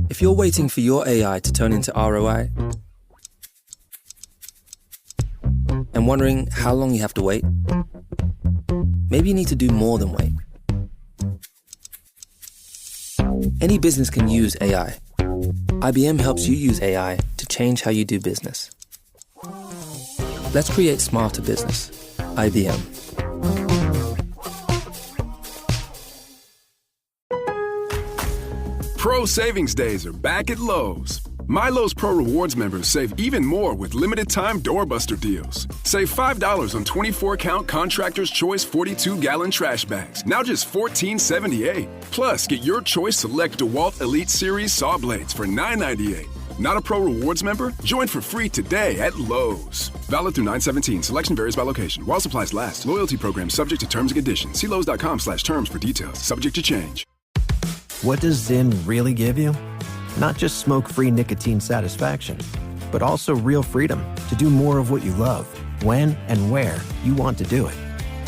If you're waiting for your AI to turn into ROI and wondering how long you have to wait, maybe you need to do more than wait. Any business can use AI. IBM helps you use AI to change how you do business. Let's create smarter business. IBM. Pro Savings Days are back at Lowe's. My Lowe's Pro Rewards members save even more with limited-time doorbuster deals. Save $5 on 24-count Contractor's Choice 42-gallon trash bags, now just $14.78. Plus, get your choice select DeWalt Elite Series saw blades for $9.98. Not a Pro Rewards member? Join for free today at Lowe's. Valid through 9/17. Selection varies by location. While supplies last. Loyalty program subject to terms and conditions. See Lowes.com/terms for details. Subject to change. What does Zyn really give you? Not just smoke-free nicotine satisfaction, but also real freedom to do more of what you love, when and where you want to do it.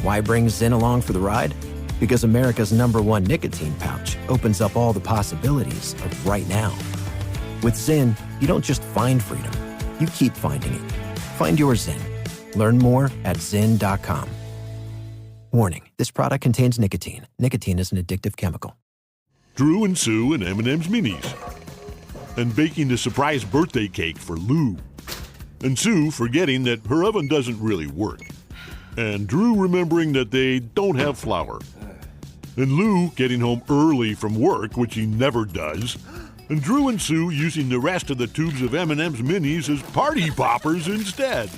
Why bring Zyn along for the ride? Because America's #1 nicotine pouch opens up all the possibilities of right now. With Zyn, you don't just find freedom, you keep finding it. Find your Zyn. Learn more at Zyn.com. Warning, this product contains nicotine. Nicotine is an addictive chemical. Drew and Sue and M&M's Minis. And baking the surprise birthday cake for Lou. And Sue forgetting that her oven doesn't really work. And Drew remembering that they don't have flour. And Lou getting home early from work, which he never does. And Drew and Sue using the rest of the tubes of M&M's Minis as party poppers instead.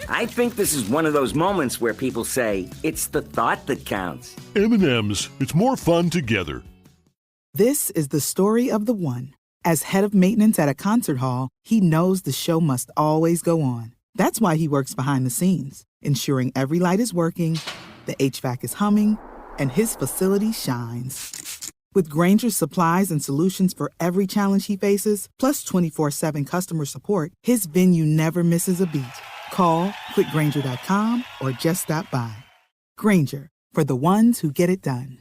I think this is one of those moments where people say, it's the thought that counts. M&M's, it's more fun together. This is the story of the one. As head of maintenance at a concert hall, he knows the show must always go on. That's why he works behind the scenes, ensuring every light is working, the HVAC is humming, and his facility shines. With Grainger's supplies and solutions for every challenge he faces, plus 24/7 customer support, his venue never misses a beat. Call quickgrainger.com or just stop by. Grainger, for the ones who get it done.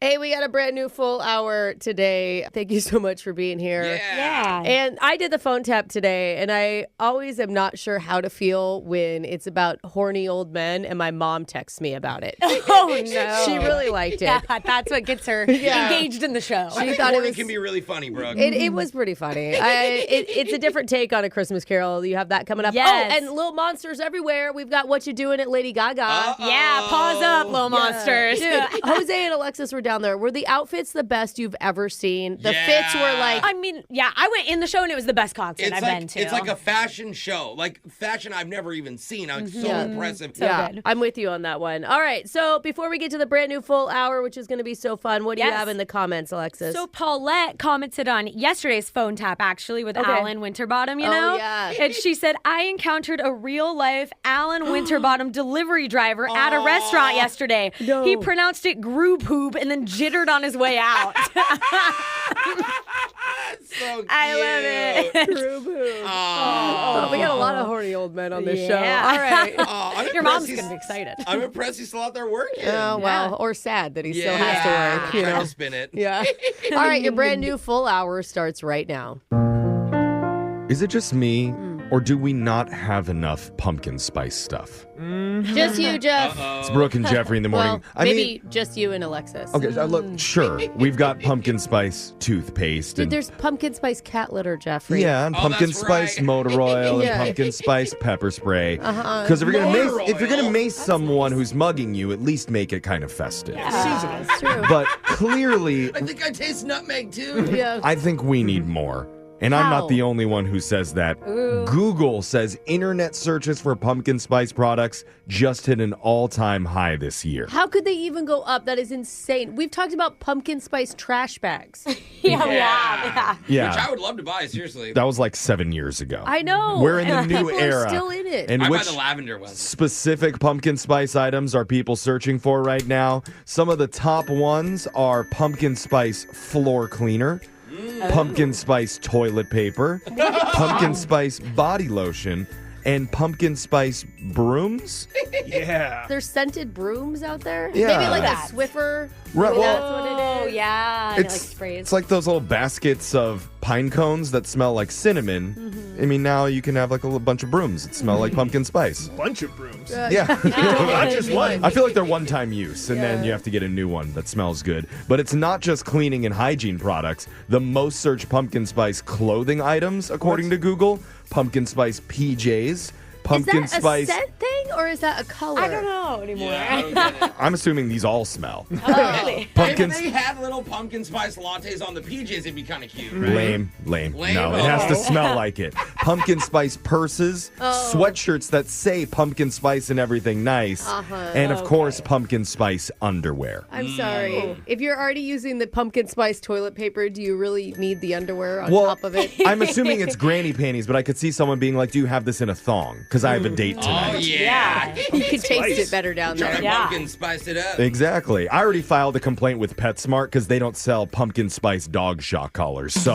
Hey, we got a brand new full hour today. Thank you so much for being here. Yeah. And I did the phone tap today, and I always am not sure how to feel when it's about horny old men, and my mom texts me about it. Oh, no. She really liked it. Yeah, that's what gets her engaged in the show. She thought it can be really funny, Brooke. It was pretty funny. It's a different take on A Christmas Carol. You have that coming up. Yes. Oh, and Little Monsters Everywhere. We've got What You Doing at Lady Gaga. Uh-oh. Yeah, pause up, Little Monsters. Dude, Jose and Alexis were down there. Were the outfits the best you've ever seen? The fits were like... I mean, yeah, I went in the show and it was the best concert I've been to. It's like a fashion show. Like fashion I've never even seen. It's so impressive. So good. I'm with you on that one. All right, so before we get to the brand new full hour, which is going to be so fun, what do you have in the comments, Alexis? So Paulette commented on yesterday's phone tap, actually, with Alan Winterbottom, you know? Oh, yeah. And she said, I encountered a real-life Alan Winterbottom delivery driver at a restaurant yesterday. No. He pronounced it groo poop and then jittered on his way out. So cute. I love it. Oh, we got a lot of horny old men on this show. All right. Your mom's going to be excited. I'm impressed he's still out there working. Oh, well, or sad that he still has to work. You Trying know? to spin it. Yeah. All right, your brand new full hour starts right now. Is it just me, or do we not have enough pumpkin spice stuff? Just you, Jeff. It's Brooke and Jeffrey in the morning. Well, maybe just you and Alexis. Okay, look, sure. We've got pumpkin spice toothpaste. Dude, and, there's pumpkin spice cat litter, Jeffrey. yeah, and pumpkin that's spice right. motor oil Yeah. and pumpkin spice pepper spray. Because if you're gonna mace someone who's mugging you, at least make it kind of festive. That's true. But clearly, I think I taste nutmeg too. Yeah. I think we need more. And I'm How? not the only one who says that. Ooh. Google says internet searches for pumpkin spice products just hit an all-time high this year. How could they even go up? That is insane. We've talked about pumpkin spice trash bags. Yeah. Yeah. Which I would love to buy, seriously. That was like 7 years ago. I know. We're in the and new people era. Are still in it. And I buy which the lavender one. specific pumpkin spice items are people searching for right now? Some of the top ones are pumpkin spice floor cleaner, pumpkin spice toilet paper, pumpkin spice body lotion, and pumpkin spice brooms. Yeah. There's scented brooms out there. Yeah. Maybe like a Swiffer. Right, Maybe well, that's what it is. Oh, yeah. And it, like, sprays. It's like those little baskets of pine cones that smell like cinnamon. Mm-hmm. I mean, now you can have like a little bunch of brooms that smell like pumpkin spice. Bunch of brooms. Yeah. Not just one. I feel like they're one-time use, and then you have to get a new one that smells good. But it's not just cleaning and hygiene products. The most searched pumpkin spice clothing items, according to Google, pumpkin spice PJs, pumpkin is that spice. a scent thing or is that a color? I don't know anymore. Yeah, I don't get it. I'm assuming these all smell. Oh, really? Pumpkin If they had little pumpkin spice lattes on the PJs, it'd be kind of cute, right? Lame. Lame? No, it has to smell like it. Pumpkin spice purses, sweatshirts that say pumpkin spice and everything nice, and of course, pumpkin spice underwear. I'm sorry. If you're already using the pumpkin spice toilet paper, do you really need the underwear on top of it? I'm assuming it's granny panties, but I could see someone being like, do you have this in a thong? Because I have a date tonight. Oh, yeah. You can taste it better down Try there. to pumpkin spice it up. Exactly. I already filed a complaint with PetSmart because they don't sell pumpkin spice dog shock collars. So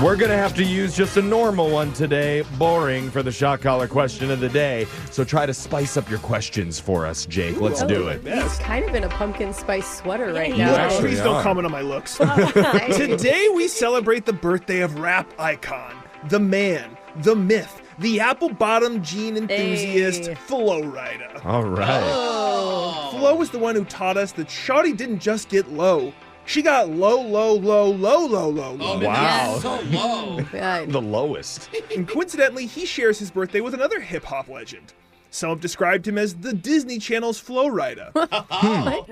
we're going to have to use just a normal one today. Boring for the shock collar question of the day. So try to spice up your questions for us, Jake. Let's do it. He's kind of in a pumpkin spice sweater right he now. is. actually Please don't are. comment on my looks. Today we celebrate the birthday of rap icon, the man, the myth, the apple-bottom jean enthusiast, Hey. Flo Rida. All right. Flo was the one who taught us that Shawty didn't just get low. She got low. Oh, but Wow. that's so low. God. The lowest. And coincidentally, he shares his birthday with another hip-hop legend. Some have described him as the Disney Channel's Flo Rida.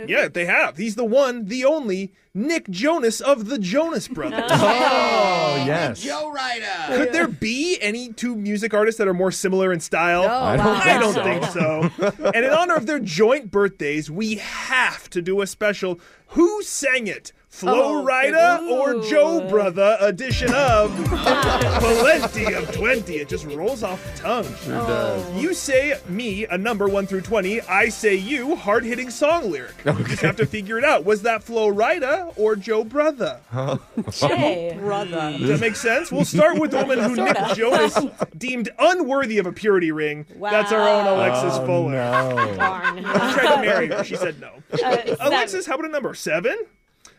Yeah, they have. He's the one, the only, Nick Jonas of the Jonas Brothers. Oh, yes. Joe Ryder. Could there be any two music artists that are more similar in style? No, I don't wow. think so. And in honor of their joint birthdays, we have to do a special Who Sang It? Flo Rida or Joe Brother edition of Plenty of 20. It just rolls off the tongue. Sure does. You say me, a number 1 through 20. I say you, hard-hitting song lyric. You just have to figure it out. Was that Flo Rida or Joe Brother? Jay. Brother. Does that make sense? We'll start with the woman who Nick Jonas deemed unworthy of a purity ring. That's our own Alexis Fuller. No. Darn. I tried to marry her. She said no. 7. Alexis, how about a number 7?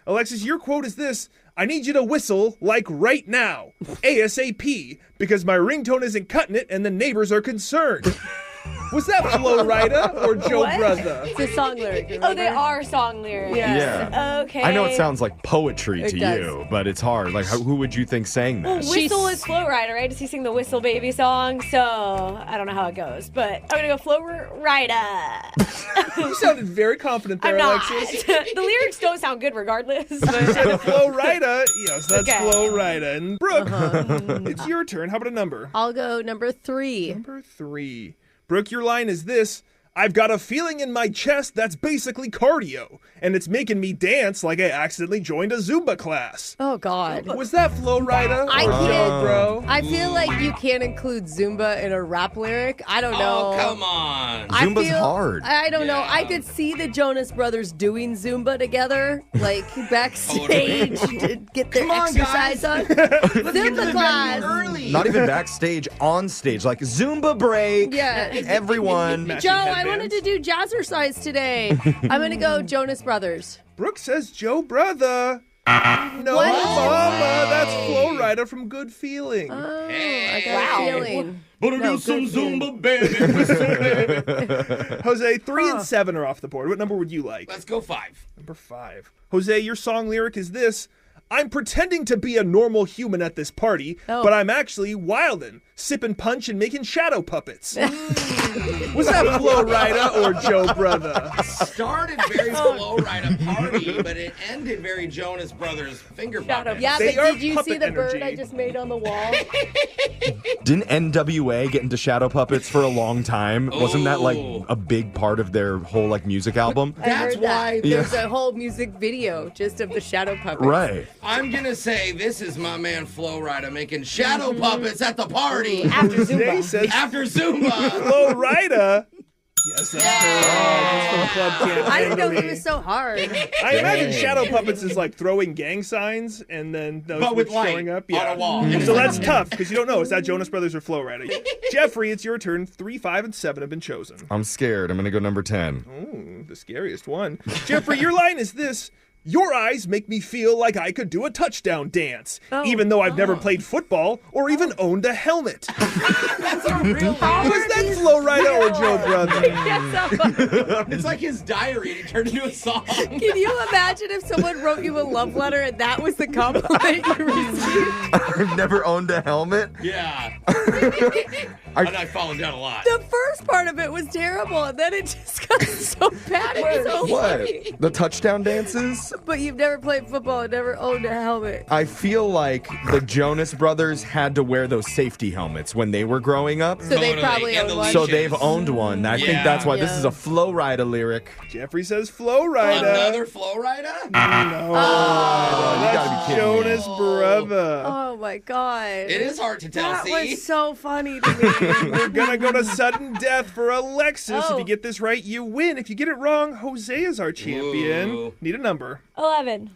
Alexis, your quote is this: I need you to whistle like right now, ASAP, because my ringtone isn't cutting it and the neighbors are concerned. Was that Flo Rida or Joe What? Brother? It's a song lyric. Oh, they are song lyrics. Yeah. Okay. I know it sounds like poetry It to does. you, but it's hard. Like, who would you think sang that? Whistle is Flo Rida, right? Does he sing the Whistle Baby song? So I don't know how it goes, but I'm gonna go Flo Rida. You sounded very confident there, I'm not. Alexis. The lyrics don't sound good regardless. You But said Flo Rida. Yes, that's Okay. Flo Rida. And Brooke, it's your turn. How about a number? I'll go number 3. Number 3. Brooke, your line is this: I've got a feeling in my chest that's basically cardio, and it's making me dance like I accidentally joined a Zumba class. Oh, God. Was that Flo Rida? I or can't- Joe Bro? I feel like you can't include Zumba in a rap lyric. I don't know. Oh, come on. I Zumba's feel- hard. I don't know. Yeah. I could see the Jonas Brothers doing Zumba together, like backstage, to get their exercise on. Zumba class. Early. Not even backstage, on stage. Like, Zumba break. Yeah. Everyone. Matching Joe, I headbands. wanted to do jazzercise today. I'm going to go Jonas Brothers. Brooke says Joe Brother. No, What? mama, that's Flo Rida from Good Feeling. Oh, Hey. I got a feeling. Wanna No, do some good feeling. Zumba, baby. Whistle, baby. Jose, 3 and 7 are off the board. What number would you like? Let's go 5. Number 5. Jose, your song lyric is this: I'm pretending to be a normal human at this party, but I'm actually wildin', sipping punch and making shadow puppets. Was that Flo Rida or Joe Brother? Started very Flo Rida party, but it ended very Jonas Brothers finger puppet. Yeah, They but are did you see puppet the bird energy. I just made on the wall? Didn't NWA get into shadow puppets for a long time? Wasn't that like a big part of their whole like music album? I That's heard that. why- There's a whole music video just of the shadow puppets. Right. I'm gonna say this is my man Flo Rida making shadow puppets at the party after Jose Zumba. says after Zumba. Flo Rida. Yes, that's correct. Club Can't I didn't know Handle it Me. was so hard. I imagine shadow puppets is like throwing gang signs and then those But with showing light up. Yeah. on a wall. So that's tough because you don't know. Is that Jonas Brothers or Flo Rida? Jeffrey, it's your turn. 3, 5, and 7 have been chosen. I'm scared. I'm going to go number 10. Ooh, the scariest one. Jeffrey, your line is this: Your eyes make me feel like I could do a touchdown dance, even though I've never played football or even owned a helmet. That's a real Was that Flo Rida or Joe Brother? It's like his diary. He turned into a song. Can you imagine if someone wrote you a love letter and that was the compliment you received? I've never owned a helmet. Yeah. I've fallen down a lot. The first part of it was terrible, and then it just got so bad. It was so funny. The touchdown dances? But you've never played football and never owned a helmet. I feel like the Jonas Brothers had to wear those safety helmets when they were growing up. So they probably owned one. So they've owned one. I think that's why this is a Flo Rida lyric. Jeffrey says Flo Rida. Another Flo Rida? No. You gotta be kidding me. Jonas Brother. Oh my god. It is hard to tell, That see? was so funny to me. We're gonna go to sudden death for Alexis. If you get this right, you win. If you get it wrong, Jose is our champion. Ooh. Need a number. 11.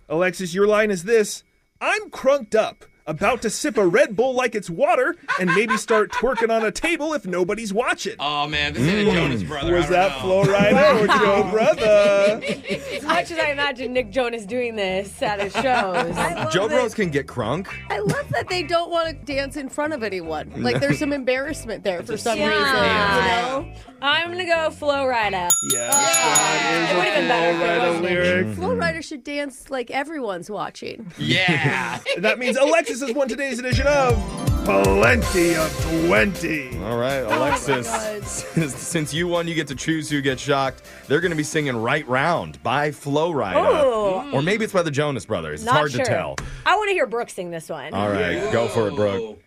Alexis, your line is this. I'm crunked up, about to sip a Red Bull like it's water, and maybe start twerking on a table if nobody's watching. Oh, man, this ain't a Jonas Brother. Was that Flo Rida or Joe Brother? As much as I imagine Nick Jonas doing this at his shows. Joe Bros can get crunk. I love that they don't want to dance in front of anyone. Like there's some embarrassment there for some reason. You know? I'm going to go Flo Rida. Yeah, It would have been better if it Rida wasn't. lyric. Flo Rida should dance like everyone's watching. Yeah. That means Alexis has won today's edition of Plenty of 20. All right, Alexis. Since you won, you get to choose who gets shocked. They're going to be singing Right Round by Flo Rida. Or maybe it's by the Jonas Brothers. It's Not hard sure. to tell. I want to hear Brooke sing this one. All right, go for it, Brooke.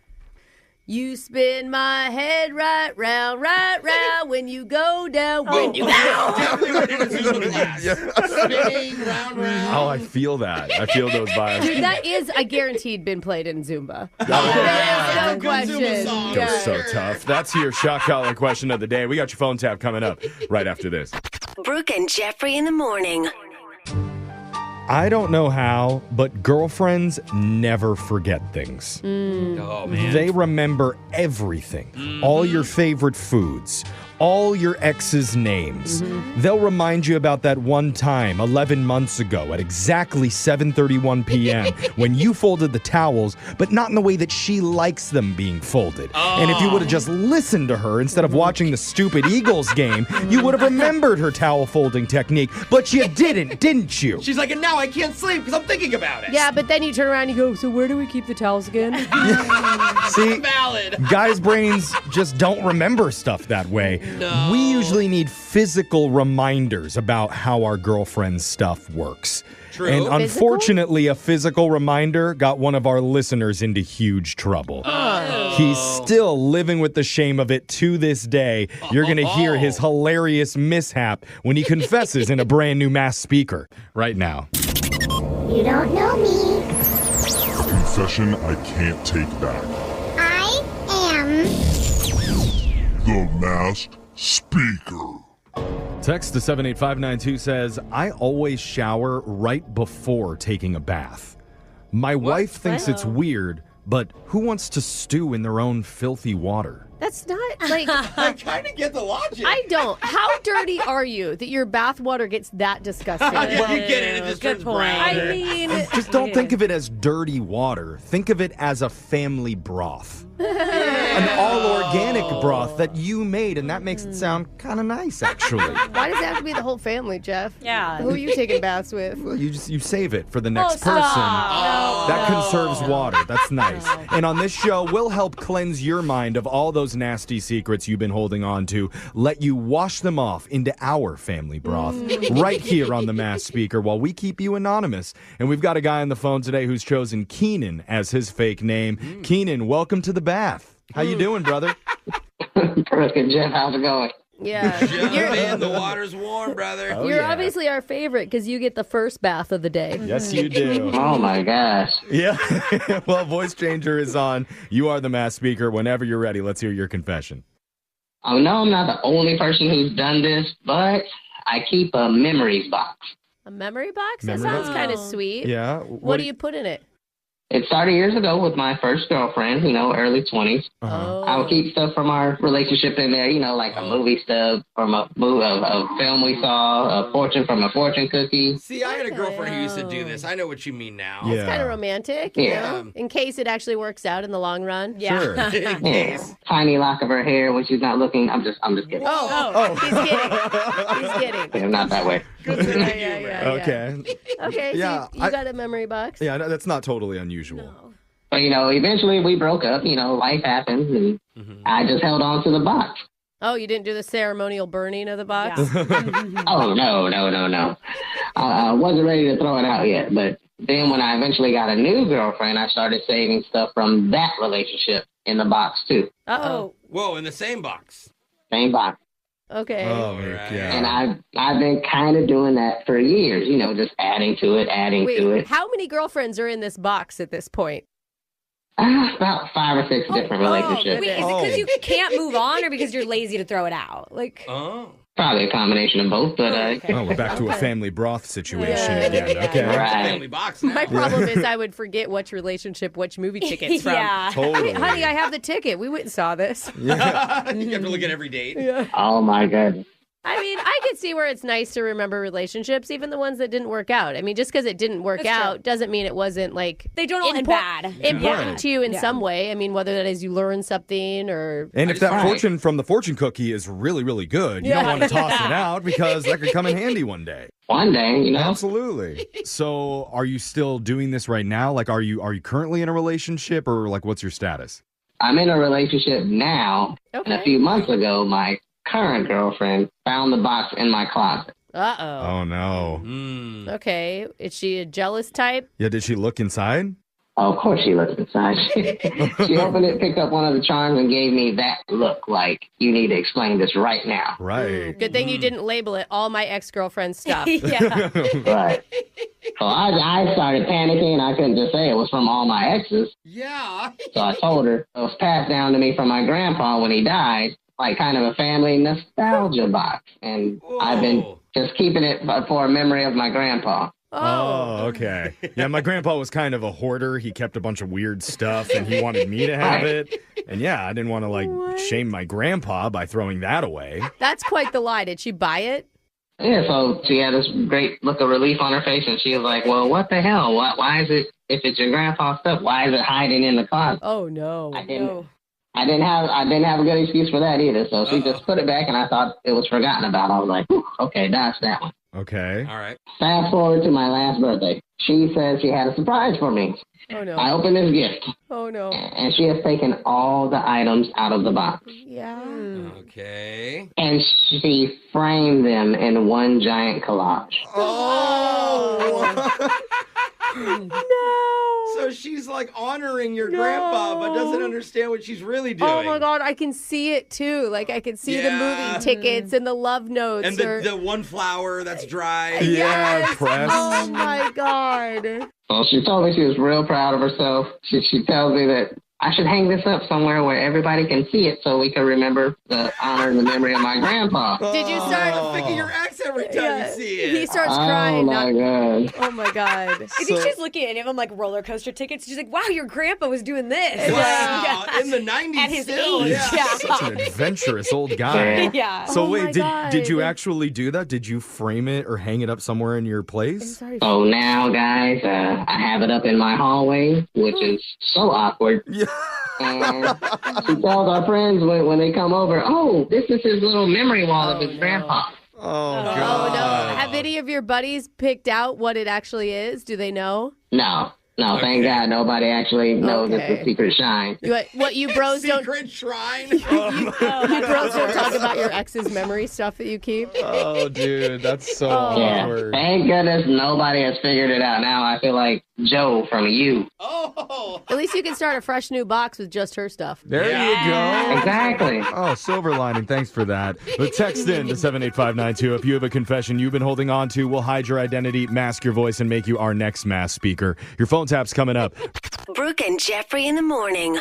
You spin my head right round, when you go down, when you go. Definitely went into Zumba class. Spinning round, round. Oh, I feel that. I feel those vibes. Dude, that is, I guaranteed, been played in Zumba. It's No a good question. Zumba song. That was so tough. That's your shock collar question of the day. We got your phone tap coming up right after this. Brooke and Jeffrey in the morning. I don't know how, but girlfriends never forget things. Oh, man. They remember everything. All your favorite foods, all your ex's names. They'll remind you about that one time 11 months ago at exactly 7:31 p.m. when you folded the towels, but not in the way that she likes them being folded. And if you would have just listened to her instead of watching the stupid Eagles game, you would have remembered her towel folding technique, but you didn't you? She's like, and now I can't sleep because I'm thinking about it. Yeah, but then you turn around and you go, so where do we keep the towels again? See, Valid. guys' brains just don't remember stuff that way. No. We usually need physical reminders about how our girlfriend's stuff works. True. And unfortunately, a physical reminder got one of our listeners into huge trouble. He's still living with the shame of it to this day. You're going to hear his hilarious mishap when he confesses in a brand new Mass speaker right now. You don't know me. Confession I can't take back. I am The Masked Speaker. Text to 78592 says, I always shower right before taking a bath. My wife thinks it's weird, but who wants to stew in their own filthy water? That's not, like... I kind of get the logic. I don't. How dirty are you that your bath water gets that disgusting? Well, you get it, it just turns brown. I mean... Just don't think of it as dirty water. Think of it as a family broth. An all-organic broth that you made, and that makes it sound kind of nice, actually. Why does it have to be the whole family, Jeff? Yeah. Who are you taking baths with? Well, you save it for the next stop. person. No. That conserves water. That's nice. And on this show, we'll help cleanse your mind of all those nasty secrets you've been holding on to, let you wash them off into our family broth right here on the Mass Speaker while we keep you anonymous. And we've got a guy on the phone today who's chosen Keenan as his fake name. Keenan, welcome to the bath. How you doing, brother? Brooke and Jeff, how's it going? Yeah. Jump in, the water's warm, brother. You're obviously our favorite because you get the first bath of the day. Yes, you do. Oh, my gosh. Yeah. Well, voice changer is on. You are the Mass Speaker. Whenever you're ready, let's hear your confession. I know I'm not the only person who's done this, but I keep a memories box. A memory box? Memory That sounds box? kind of sweet. Yeah. What do you put in it? It started years ago with my first girlfriend, early 20s. I would keep stuff from our relationship in there, like a movie stuff from a film we saw, a fortune from a fortune cookie. See, I had a girlfriend who used to do this. I know what you mean now. It's kind of romantic, you know, in case it actually works out in the long run. Yeah. Sure. Yeah. Tiny lock of her hair when she's not looking. I'm just kidding. He's kidding. He's kidding. I'm not that way. Okay. Okay, Yeah, so you got a memory box? Yeah, no, that's not totally unusual. But, eventually we broke up. Life happens, and I just held on to the box. Oh, you didn't do the ceremonial burning of the box? Oh, no. I wasn't ready to throw it out yet. But then when I eventually got a new girlfriend, I started saving stuff from that relationship in the box, too. Uh-oh. Whoa, in the same box. Same box. Okay. Oh, yeah. And I've been kind of doing that for years, just adding to it. How many girlfriends are in this box at this point? About 5 or 6 different relationships. Wait, is it because you can't move on or because you're lazy to throw it out? Probably a combination of both, but we're back to a family broth situation again. Okay. Family box now. My problem is I would forget which relationship, which movie ticket's from. Yeah. Totally. Honey, I have the ticket. We went and saw this. You have to look at every date. Oh my goodness. I mean, I could see where it's nice to remember relationships, even the ones that didn't work out. I mean, just because it didn't work out doesn't mean it wasn't they don't all end bad. Important to you in some way. I mean, whether that is you learn something or. And if that fortune from the fortune cookie is really, really good, you don't want to toss it out because that could come in handy one day. One day, Absolutely. So, are you still doing this right now? Like, are you currently in a relationship, or like, what's your status? I'm in a relationship now. Okay. And a few months ago, my current girlfriend found the box in my closet. Uh-oh. Oh, no. Okay. Is she a jealous type? Yeah, did she look inside? Oh, of course she looked inside. She opened it, picked up one of the charms, and gave me that look like, you need to explain this right now. Right. Good thing you didn't label it all my ex-girlfriend's stuff. Right. So I started panicking. I couldn't just say it was from all my exes. Yeah. So I told her it was passed down to me from my grandpa when he died, like kind of a family nostalgia box. And I've been just keeping it for a memory of my grandpa. Oh, okay. Yeah, my grandpa was kind of a hoarder. He kept a bunch of weird stuff, and he wanted me to have it. And yeah, I didn't want to, shame my grandpa by throwing that away. That's quite the lie. Did she buy it? Yeah, so she had this great look of relief on her face, and she was like, well, what the hell? Why is it, if it's your grandpa's stuff, why is it hiding in the closet? Oh, no. I didn't have a good excuse for that either, so she just put it back, and I thought it was forgotten about. I was like, okay, that's that one. Okay. All right. Fast forward to my last birthday. She says she had a surprise for me. Oh, no. I opened this gift. Oh, no. And she has taken all the items out of the box. Yeah. Okay. And she framed them in one giant collage. Oh! So she's like honoring your grandpa, but doesn't understand what she's really doing. Oh my God, I can see it too. Like I can see the movie tickets and the love notes. And the one flower that's dry. Yeah, pressed. Oh my God. Well, she told me she was real proud of herself. She tells me that I should hang this up somewhere where everybody can see it so we can remember the honor and the memory of my grandpa. Did you start Think of your ex every time you see it. He starts crying. Oh, my God. Oh my God. I think she's looking at him like roller coaster tickets. She's like, wow, your grandpa was doing this. Wow. In the 90s At his still. age. Yeah. Such an adventurous old guy. Yeah. So Oh wait, my did you God. actually do that? Did you frame it or hang it up somewhere in your place? So now, guys, I have it up in my hallway, which is so awkward. Yeah. And she tells our friends when they come over, oh, this is his little memory wall of his grandpa. Oh, Oh God. no. Have any of your buddies picked out what it actually is? Do they know? No, thank God nobody actually knows Okay. it's a secret shine. What you bros don't Secret shrine. you bros don't talk about your ex's memory stuff that you keep? Oh, dude, that's so Yeah. awkward. Thank goodness nobody has figured it out. Now I feel like Joe from You. Oh. At least you can start a fresh new box with just her stuff. There you go. Exactly. Oh, silver lining. Thanks for that. But text in to 78592 if you have a confession you've been holding on to. We'll hide your identity, mask your voice, and make you our next mass speaker. Your phone tap's coming up. Brooke and Jeffrey in the morning.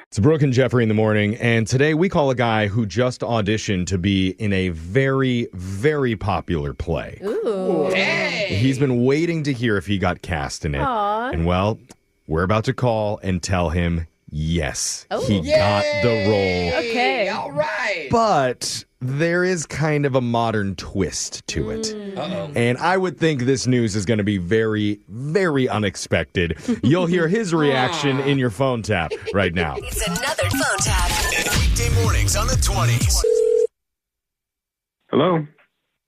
It's Brooke and Jeffery in the morning, and today we call a guy who just auditioned to be in a very, very popular play. Ooh. Hey. He's been waiting to hear if he got cast in it. Aw. And well, We're about to call and tell him, yes, Oh. he got the role. Okay. All right. But there is kind of a modern twist to it. Uh-oh. And I would think this news is going to be very, very unexpected. You'll hear his reaction in your phone tap right now. It's another phone tap. Weekday mornings on the 20s. Hello?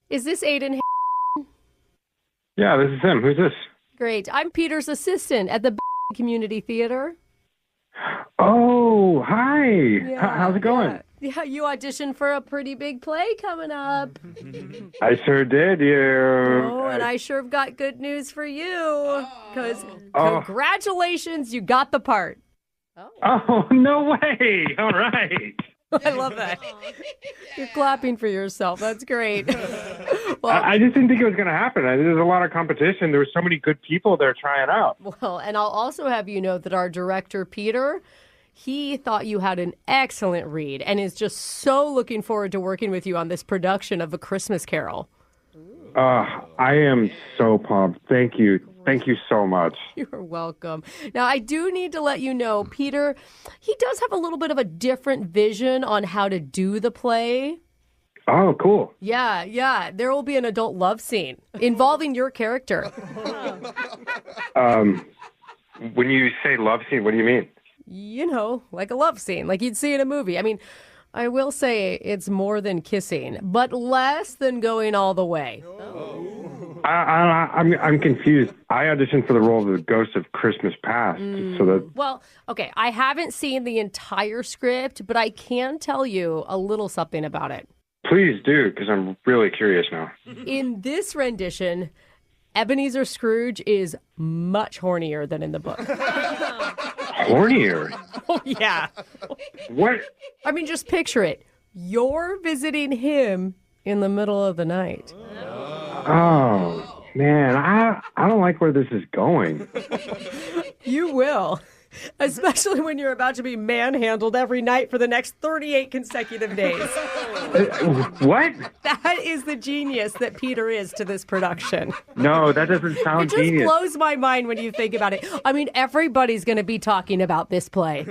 Is this Aiden? Yeah, this is him. Who's this? Great. I'm Peter's assistant at the Community Theater. Oh, hi. How's it going? Yeah, you auditioned for a pretty big play coming up. I sure did. Oh, and I sure have got good news for you. Because congratulations, you got the part. Oh, no way. All right. I love that. You're clapping for yourself. That's great. I just didn't think it was going to happen. There's a lot of competition. There were so many good people there trying out. Well, and I'll also have you know that our director, Peter, he thought you had an excellent read and is just so looking forward to working with you on this production of A Christmas Carol. I am so pumped. Thank you. Thank you so much. You're welcome. Now, I do need to let you know, Peter, he does have a little bit of a different vision on how to do the play. Oh, cool. Yeah. There will be an adult love scene involving your character. When you say love scene, what do you mean? You know, like a love scene, like you'd see in a movie. I mean, I will say it's more than kissing, but less than going all the way. I'm confused. I auditioned for the role of the ghost of Christmas Past. So that. Well, okay, I haven't seen the entire script, but I can tell you a little something about it. Please do, because I'm really curious now. In this rendition, Ebenezer Scrooge is much hornier than in the book. Hornier? Oh, yeah. What? I mean, just picture it. You're visiting him in the middle of the night. Oh, man, I don't like where this is going. You will. Especially when you're about to be manhandled every night for the next 38 consecutive days. What? That is the genius that Peter is to this production. No, that doesn't sound genius. It just genius. blows my mind when you think about it. I mean, everybody's going to be talking about this play.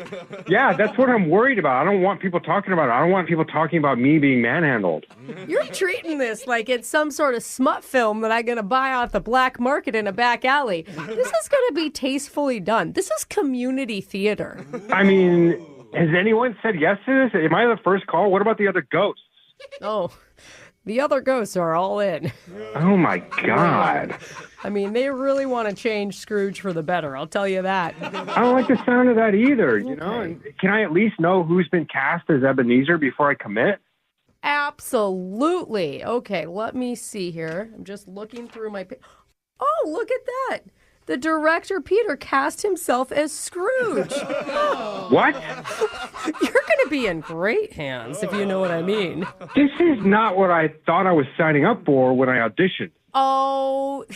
Yeah, that's what I'm worried about. I don't want people talking about it. I don't want people talking about me being manhandled. You're treating this like it's some sort of smut film that I'm going to buy off the black market in a back alley. This is going to be tastefully done. This is community theater. I mean, has anyone said yes to this? Am I the first call? What about the other ghosts? Oh, the other ghosts are all in. Oh, my God. I mean, they really want to change Scrooge for the better, I'll tell you that. I don't like the sound of that either, you know? And can I at least know who's been cast as Ebenezer before I commit? Absolutely. Okay, let me see here. I'm just looking through my... Oh, look at that. The director, Peter, cast himself as Scrooge. What? You're going to be in great hands, if you know what I mean. This is not what I thought I was signing up for when I auditioned. Oh,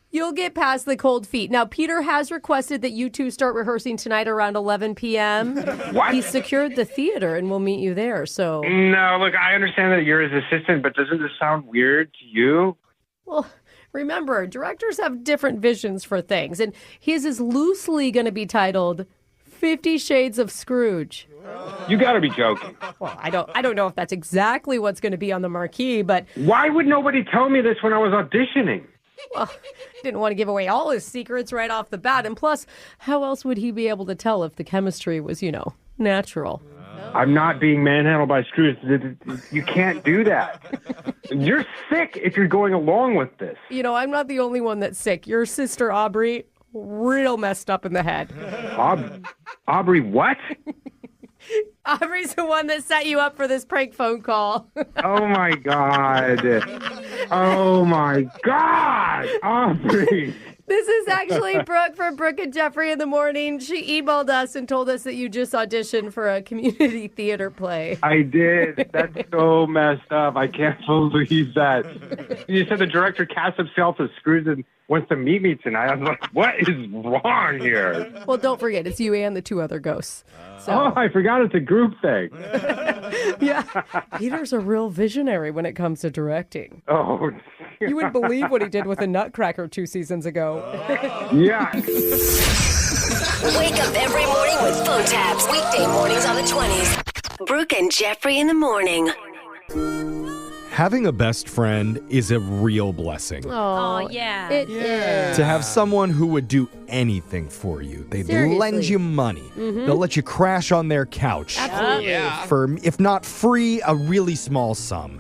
you'll get past the cold feet. Now, Peter has requested that you two start rehearsing tonight around 11 p.m. What? He secured the theater and we'll meet you there, so... No, look, I understand that you're his assistant, but doesn't this sound weird to you? Well... Remember, directors have different visions for things, and his is loosely going to be titled 50 Shades of Scrooge. You got to be joking. Well, I don't know if that's exactly what's going to be on the marquee, but... Why would nobody tell me this when I was auditioning? Well, didn't want to give away all his secrets right off the bat, and plus, how else would he be able to tell if the chemistry was, natural? I'm not being manhandled by Scrooge. You can't do that. You're sick if you're going along with this. I'm not the only one that's sick. Your sister, Aubrey, real messed up in the head. Aubrey what? Aubrey's the one that set you up for this prank phone call. Oh, my God. Oh, my God. Aubrey. This is actually Brooke from Brooke and Jeffery in the Morning. She emailed us and told us that you just auditioned for a community theater play. I did. That's so messed up. I can't believe that. You said the director cast himself as Scrooge and wants to meet me tonight. I was like, what is wrong here? Well, don't forget, it's you and the two other ghosts. So. Oh, I forgot it's a group thing. Yeah. Peter's a real visionary when it comes to directing. Oh, you wouldn't believe what he did with the Nutcracker 2 seasons ago. Yeah. Wake up every morning with phone taps. Weekday mornings on the 20s. Brooke and Jeffrey in the morning. Having a best friend is a real blessing. Oh, yeah. It is. To have someone who would do anything for you. They'd Seriously. lend you money. Mhm. They'll let you crash on their couch. Absolutely. For, if not free, a really small sum.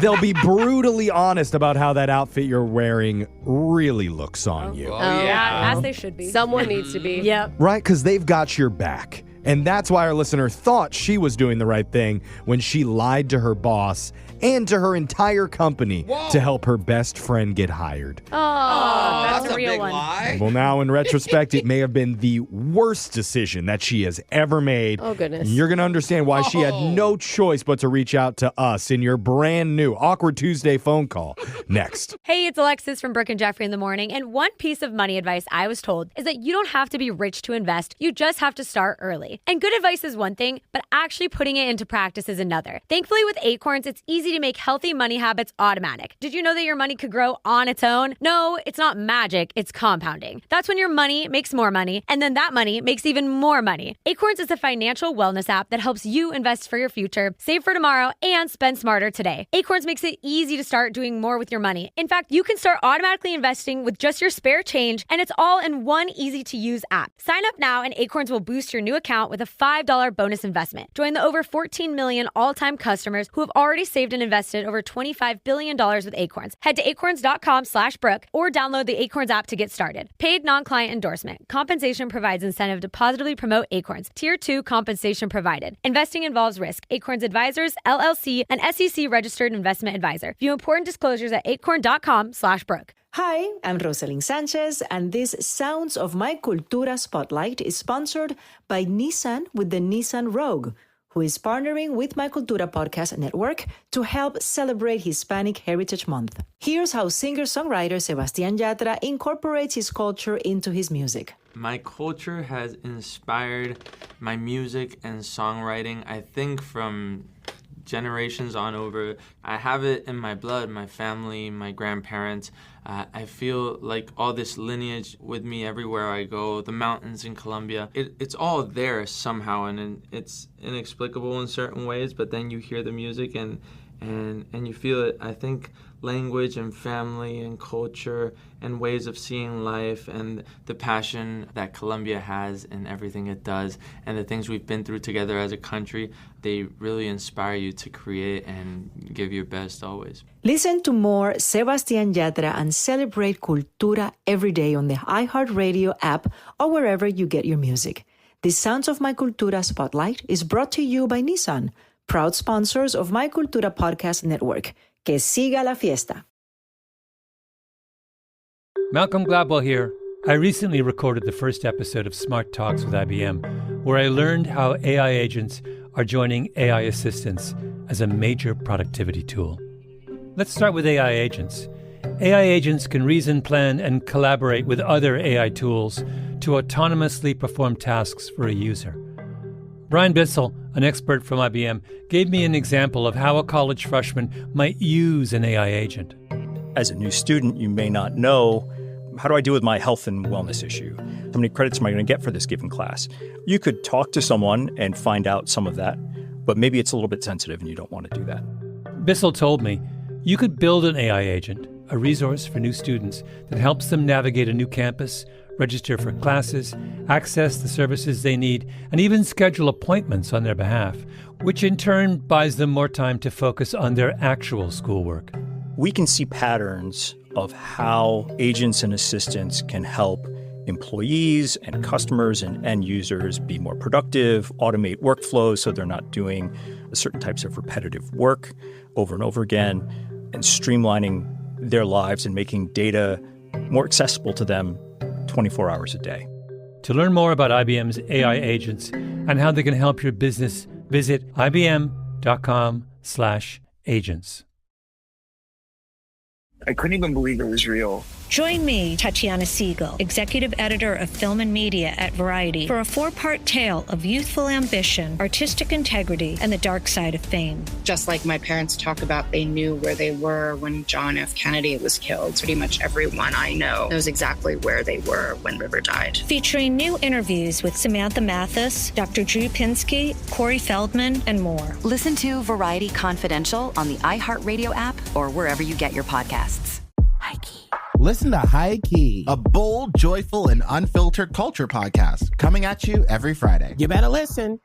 They'll be brutally honest about how that outfit you're wearing really looks on you. As they should be. Someone needs to be. Yep. Right? Because they've got your back. And that's why our listener thought she was doing the right thing when she lied to her boss and to her entire company to help her best friend get hired. Oh, that's a real big one. lie. Well, now in retrospect, it may have been the worst decision that she has ever made. Oh, goodness. You're going to understand why she had no choice but to reach out to us in your brand new Awkward Tuesday phone call. Next. Hey, it's Alexis from Brooke and Jeffrey in the morning. And one piece of money advice I was told is that you don't have to be rich to invest. You just have to start early. And good advice is one thing, but actually putting it into practice is another. Thankfully, with Acorns, it's easy to make healthy money habits automatic. Did you know that your money could grow on its own? No, it's not magic, it's compounding. That's when your money makes more money, and then that money makes even more money. Acorns is a financial wellness app that helps you invest for your future, save for tomorrow, and spend smarter today. Acorns makes it easy to start doing more with your money. In fact, you can start automatically investing with just your spare change, and it's all in one easy-to-use app. Sign up now, and Acorns will boost your new account with a $5 bonus investment. Join the over 14 million all-time customers who have already saved and invested over $25 billion with Acorns. Head to acorns.com/Brooke or download the Acorns app to get started. Paid non-client endorsement. Compensation provides incentive to positively promote Acorns. Tier 2 compensation provided. Investing involves risk. Acorns Advisors, LLC, an SEC registered investment advisor. View important disclosures at acorn.com/Brooke. Hi, I'm Rosalyn Sanchez, and this Sounds of My Cultura Spotlight is sponsored by Nissan with the Nissan Rogue, who is partnering with My Cultura Podcast Network to help celebrate Hispanic Heritage Month. Here's how singer-songwriter Sebastian Yatra incorporates his culture into his music. My culture has inspired my music and songwriting, I think, from generations on over. I have it in my blood, my family, my grandparents. I feel like all this lineage with me everywhere I go, the mountains in Colombia, it's all there somehow, and it's inexplicable in certain ways, but then you hear the music and you feel it. I think language and family and culture and ways of seeing life and the passion that Colombia has in everything it does and the things we've been through together as a country, they really inspire you to create and give your best always. Listen to more Sebastian Yatra and celebrate Cultura every day on the iHeartRadio app or wherever you get your music. The Sounds of My Cultura Spotlight is brought to you by Nissan, proud sponsors of My Cultura Podcast Network. Que siga la fiesta. Malcolm Gladwell here. I recently recorded the first episode of Smart Talks with IBM, where I learned how AI agents are joining AI assistants as a major productivity tool. Let's start with AI agents. AI agents can reason, plan, and collaborate with other AI tools to autonomously perform tasks for a user. Brian Bissell, an expert from IBM, gave me an example of how a college freshman might use an AI agent. As a new student, you may not know, how do I deal with my health and wellness issue? How many credits am I going to get for this given class? You could talk to someone and find out some of that, but maybe it's a little bit sensitive and you don't want to do that. Bissell told me, you could build an AI agent, a resource for new students that helps them navigate a new campus, register for classes, access the services they need, and even schedule appointments on their behalf, which in turn buys them more time to focus on their actual schoolwork. We can see patterns of how agents and assistants can help employees and customers and end users be more productive, automate workflows so they're not doing certain types of repetitive work over and over again, and streamlining their lives and making data more accessible to them 24 hours a day. To learn more about IBM's AI agents and how they can help your business, visit ibm.com/agents. I couldn't even believe it was real. Join me, Tatiana Siegel, executive editor of Film and Media at Variety, for a 4-part tale of youthful ambition, artistic integrity, and the dark side of fame. Just like my parents talk about, they knew where they were when John F. Kennedy was killed. Pretty much everyone I know knows exactly where they were when River died. Featuring new interviews with Samantha Mathis, Dr. Drew Pinsky, Corey Feldman, and more. Listen to Variety Confidential on the iHeartRadio app or wherever you get your podcasts. Listen to High Key, a bold, joyful, and unfiltered culture podcast coming at you every Friday. You better listen.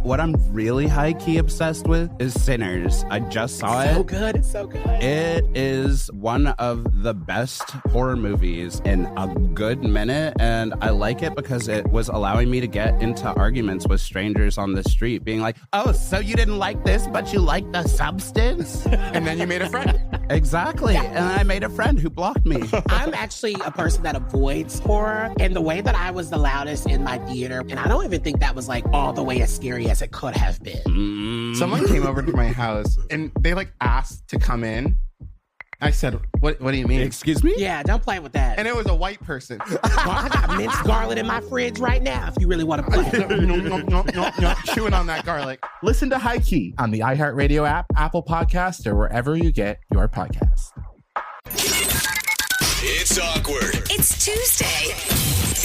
What I'm really high-key obsessed with is Sinners. I just saw it. So good. It's so good. It is one of the best horror movies in a good minute, and I like it because it was allowing me to get into arguments with strangers on the street, being like, oh, so you didn't like this, but you like the substance? And then you made a friend. Exactly. Yeah. And I made a friend who blocked me. I'm actually a person that avoids horror, and the way that I was the loudest in my theater, and I don't even think that was like all the way as scary as it could have been. Someone came over to my house and they like asked to come in. I said, what do you mean? Excuse me? Yeah, don't play with that. And it was a white person. Well, I got minced garlic in my fridge right now if you really want to play. Chewing on that garlic. Listen to High Key on the iHeartRadio app, Apple Podcast, or wherever you get your podcasts. It's awkward. It's Tuesday.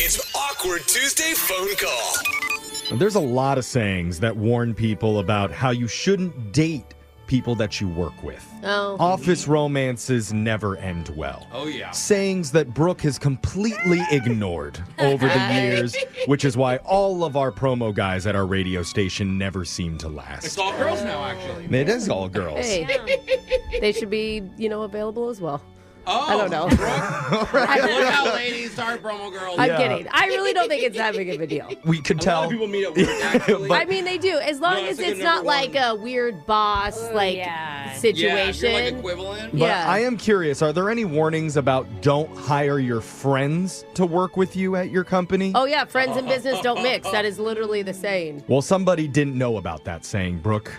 It's Awkward Tuesday phone call. There's a lot of sayings that warn people about how you shouldn't date people that you work with. Oh. Office romances never end well. Oh, yeah. Sayings that Brooke has completely ignored over the years, which is why all of our promo guys at our radio station never seem to last. It's all girls now, actually. It is all girls. Hey, they should be, available as well. Oh, I don't know. Look out, ladies. Sorry, promo girls. I'm kidding. I really don't think it's that big of a deal. We could tell. A lot of people meet at work, actually. I mean, they do. As long as it's not like a weird boss situation. Yeah, if you're like equivalent. But I am curious, are there any warnings about don't hire your friends to work with you at your company? Oh, yeah. Friends and business don't mix. That is literally the saying. Well, somebody didn't know about that saying, Brooke.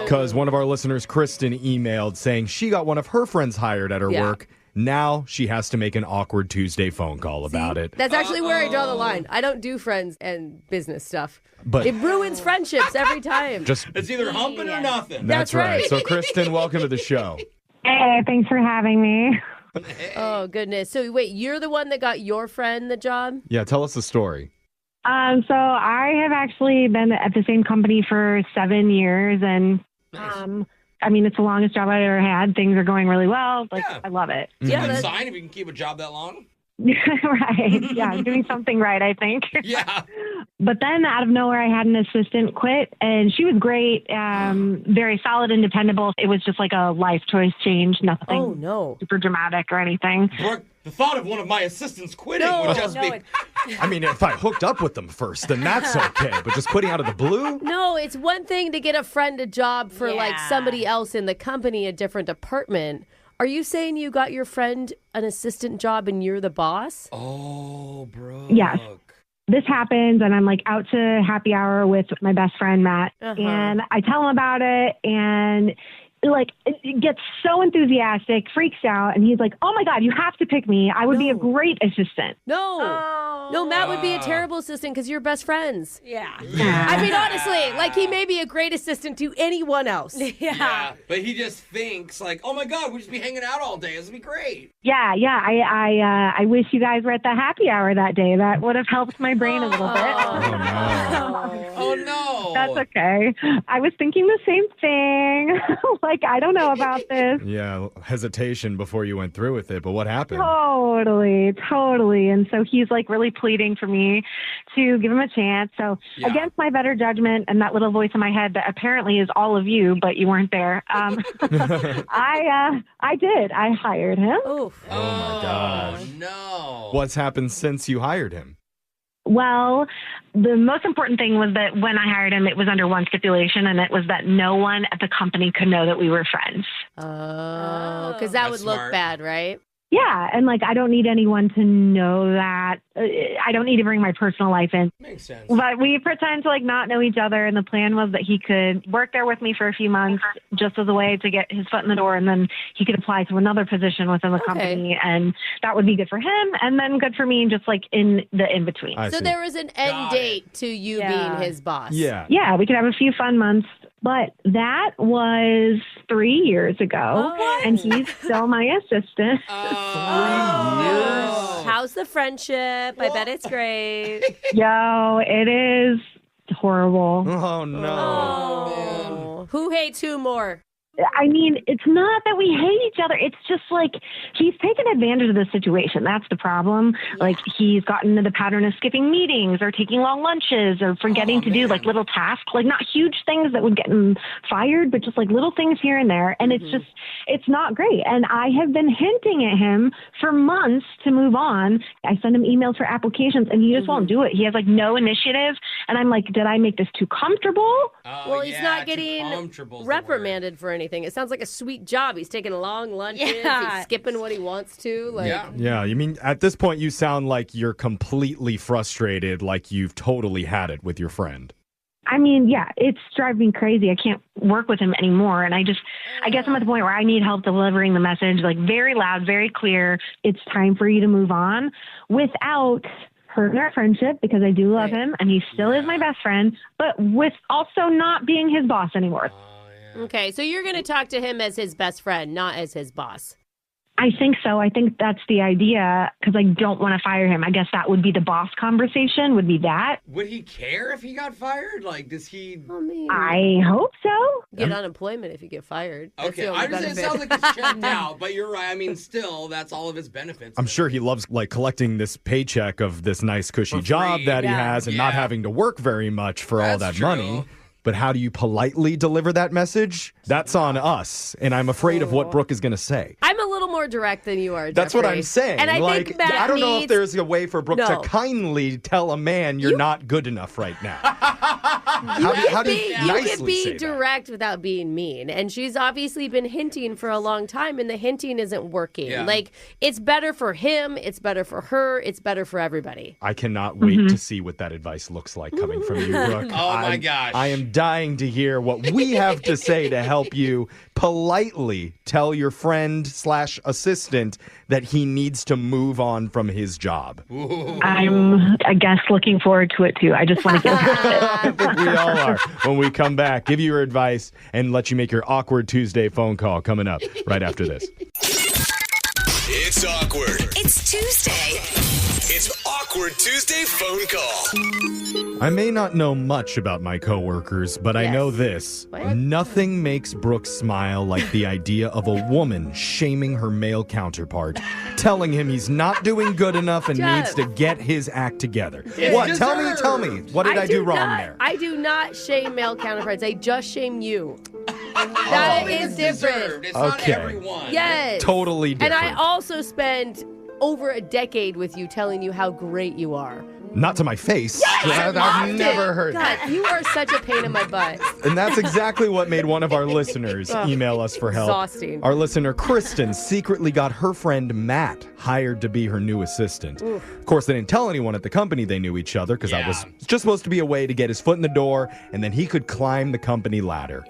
Because one of our listeners, Kristen, emailed saying she got one of her friends hired at her work. Now she has to make an awkward Tuesday phone call about it. That's actually where I draw the line. I don't do friends and business stuff. But it ruins friendships every time. It's either humping or nothing. That's right. So, Kristen, welcome to the show. Hey, thanks for having me. Oh, goodness. So, wait, you're the one that got your friend the job? Yeah, tell us the story. So I have actually been at the same company for 7 years, and it's the longest job I ever had. Things are going really well. I love it. Yeah, that's a sign if you can keep a job that long. Right. Yeah, I'm doing something right, I think. Yeah. But then out of nowhere, I had an assistant quit, and she was great, very solid and dependable. It was just like a life choice change, nothing super dramatic or anything. Brooke, the thought of one of my assistants quitting would just be... I mean, if I hooked up with them first, then that's okay. But just quitting out of the blue? No, it's one thing to get a friend a job for like somebody else in the company, a different department. Are you saying you got your friend an assistant job and you're the boss? Oh, bro. Yes. This happens, and I'm out to happy hour with my best friend, Matt. And I tell him about it, and it gets so enthusiastic, freaks out, and he's like, oh my God, you have to pick me. I would be a great assistant. No, Matt would be a terrible assistant because you're best friends. Yeah. I mean, honestly, he may be a great assistant to anyone else. Yeah. But he just thinks oh my God, we'd just be hanging out all day. This would be great. Yeah. I wish you guys were at the happy hour that day. That would have helped my brain a little bit. Oh no. That's okay. I was thinking the same thing. I don't know about this. Yeah, hesitation before you went through with it, but what happened? Totally. And so he's really pleading for me to give him a chance. So against my better judgment and that little voice in my head that apparently is all of you, but you weren't there. I did. I hired him. Oof. Oh my gosh. No. What's happened since you hired him? Well, the most important thing was that when I hired him, it was under one stipulation, and it was that no one at the company could know that we were friends. Oh, because that would look bad, right? Yeah, and like I don't need anyone to know that. I don't need to bring my personal life in. Makes sense. But we pretend to like not know each other, and the plan was that he could work there with me for a few months, just as a way to get his foot in the door, and then he could apply to another position within the company, and that would be good for him, and then good for me, just like in the in between. So there was an end date to you being his boss. Yeah, we could have a few fun months. But that was 3 years ago, and he's still my assistant. 3 years? How's the friendship? I bet it's great. Yo, it is horrible. Oh, no. Who hates who more? I mean, it's not that we hate each other. It's just like he's taken advantage of the situation. That's the problem. Like he's gotten into the pattern of skipping meetings or taking long lunches or forgetting to do like little tasks, like not huge things that would get him fired, but just like little things here and there. And it's not great. And I have been hinting at him for months to move on. I send him emails for applications and he just won't do it. He has like no initiative. And I'm like, did I make this too comfortable? Well, he's not getting reprimanded for anything. It sounds like a sweet job. He's taking long lunches. He's skipping what he wants to. Like, Yeah, you mean at this point you sound like you're completely frustrated, like you've totally had it with your friend. I mean, yeah, it's driving me crazy. I can't work with him anymore. And I guess I'm at the point where I need help delivering the message, like very loud, very clear. It's time for you to move on without hurting our friendship, because I do love him and he still is my best friend, but with also not being his boss anymore. Okay, so you're going to talk to him as his best friend, not as his boss. I think so. I think that's the idea, because I don't want to fire him. I guess that would be the boss conversation, would be that. Would he care if he got fired? Like, does he... I hope so. Get unemployment if you get fired. That's Okay, the only I understand it benefit. sounds like it's checked out, but you're right. I mean, still, that's all of his benefits. I'm sure he loves like collecting this paycheck of this nice cushy job that he has and not having to work very much for all that money. But how do you politely deliver that message? That's on us. And I'm afraid of what Brooke is going to say. I'm a little more direct than you are, That's what Jeffrey. I'm saying. And I like, think Matt I don't know if needs- there's a way for Brooke No. to kindly tell a man you're not good enough right now. You how do can you nicely be say that? direct without being mean. And she's obviously been hinting for a long time, and the hinting isn't working. Yeah. Like, it's better for him, it's better for her, it's better for everybody. I cannot wait to see what that advice looks like coming from you, Brooke. Oh, my gosh. I am dying to hear what we have to say to help you politely tell your friend / assistant that he needs to move on from his job. I'm, I guess, looking forward to it, too. I just want to get I think we all are. When we come back, give you your advice and let you make your awkward Tuesday phone call coming up right after this. It's awkward. It's Tuesday. It's Awkward Tuesday phone call. I may not know much about my coworkers, but I know this. Nothing makes Brooke smile like the idea of a woman shaming her male counterpart, telling him he's not doing good enough and Jeff. needs to get his act together. It's What? Tell me. What did I do wrong not, there? I do not shame male counterparts. I just shame you. That is different. It's Okay. not everyone. Yes. Totally And different. I also spend over a decade with you telling you how great you are. Not to my face. I've Often. never heard God, you are such a pain in my butt. And that's exactly what made one of our listeners Ugh, email us for help. exhausting. Our listener, Kristen, secretly got her friend Matt hired to be her new assistant. Oof. Of course, they didn't tell anyone at the company they knew each other because that was just supposed to be a way to get his foot in the door and then he could climb the company ladder.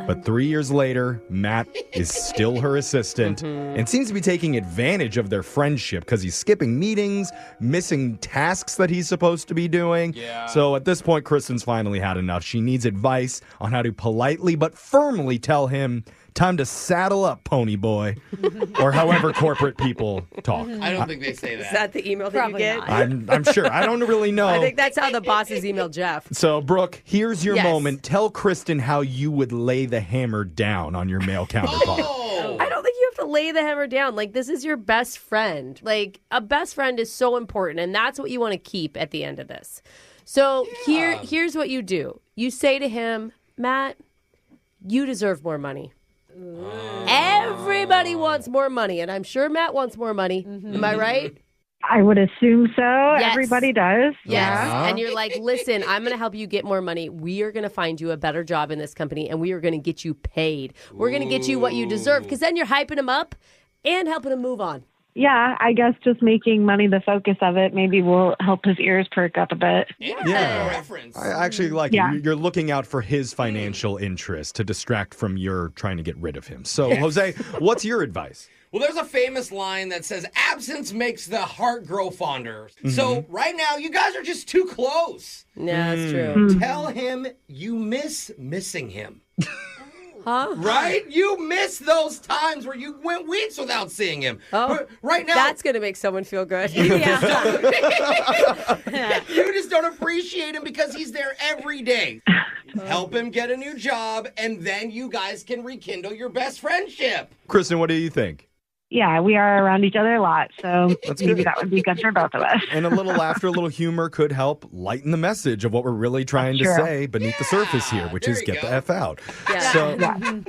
But 3 years later, Matt is still her assistant and seems to be taking advantage of their friendship because he's skipping meetings, missing tasks that he's supposed to be doing. So at this point, Kristen's finally had enough. She needs advice on how to politely but firmly tell him, time to saddle up, pony boy, or however corporate people talk. I don't think they say that. Is that the email that you get? I'm sure. I don't really know. I think that's how the bosses email Jeff. So, Brooke, here's your Yes. moment. Tell Kristen how you would lay the hammer down on your male counterpart. I don't think you have to lay the hammer down. Like, this is your best friend. Like, a best friend is so important, and that's what you want to keep at the end of this. So here's what you do. You say to him, Matt, you deserve more money. Everybody wants more money, and I'm sure Matt wants more money. Am I right? I would assume so. Yes. Everybody does. Yes. Yeah. And you're like, listen, I'm going to help you get more money. We are going to find you a better job in this company, and we are going to get you paid. We're going to get you what you deserve, because then you're hyping him up and helping him move on. Yeah, I guess just making money the focus of it maybe will help his ears perk up a bit. Yeah. Reference. I actually like Yeah. it. You're looking out for his financial interest to distract from your trying to get rid of him. So, Jose, what's your advice? Well, there's a famous line that says, absence makes the heart grow fonder. So right now, you guys are just too close. Yeah, that's true. Tell him you miss missing him. Huh? Right? You miss those times where you went weeks without seeing him. Oh, but right now, that's going to make someone feel good. you just don't appreciate him because he's there every day. Help him get a new job, and then you guys can rekindle your best friendship. Kristen, what do you think? Yeah, we are around each other a lot, so That's maybe good. that would be good for both of us. And a little laughter, a little humor could help lighten the message of what we're really trying to Sure. say beneath the surface here, which is get the F out. Yeah. So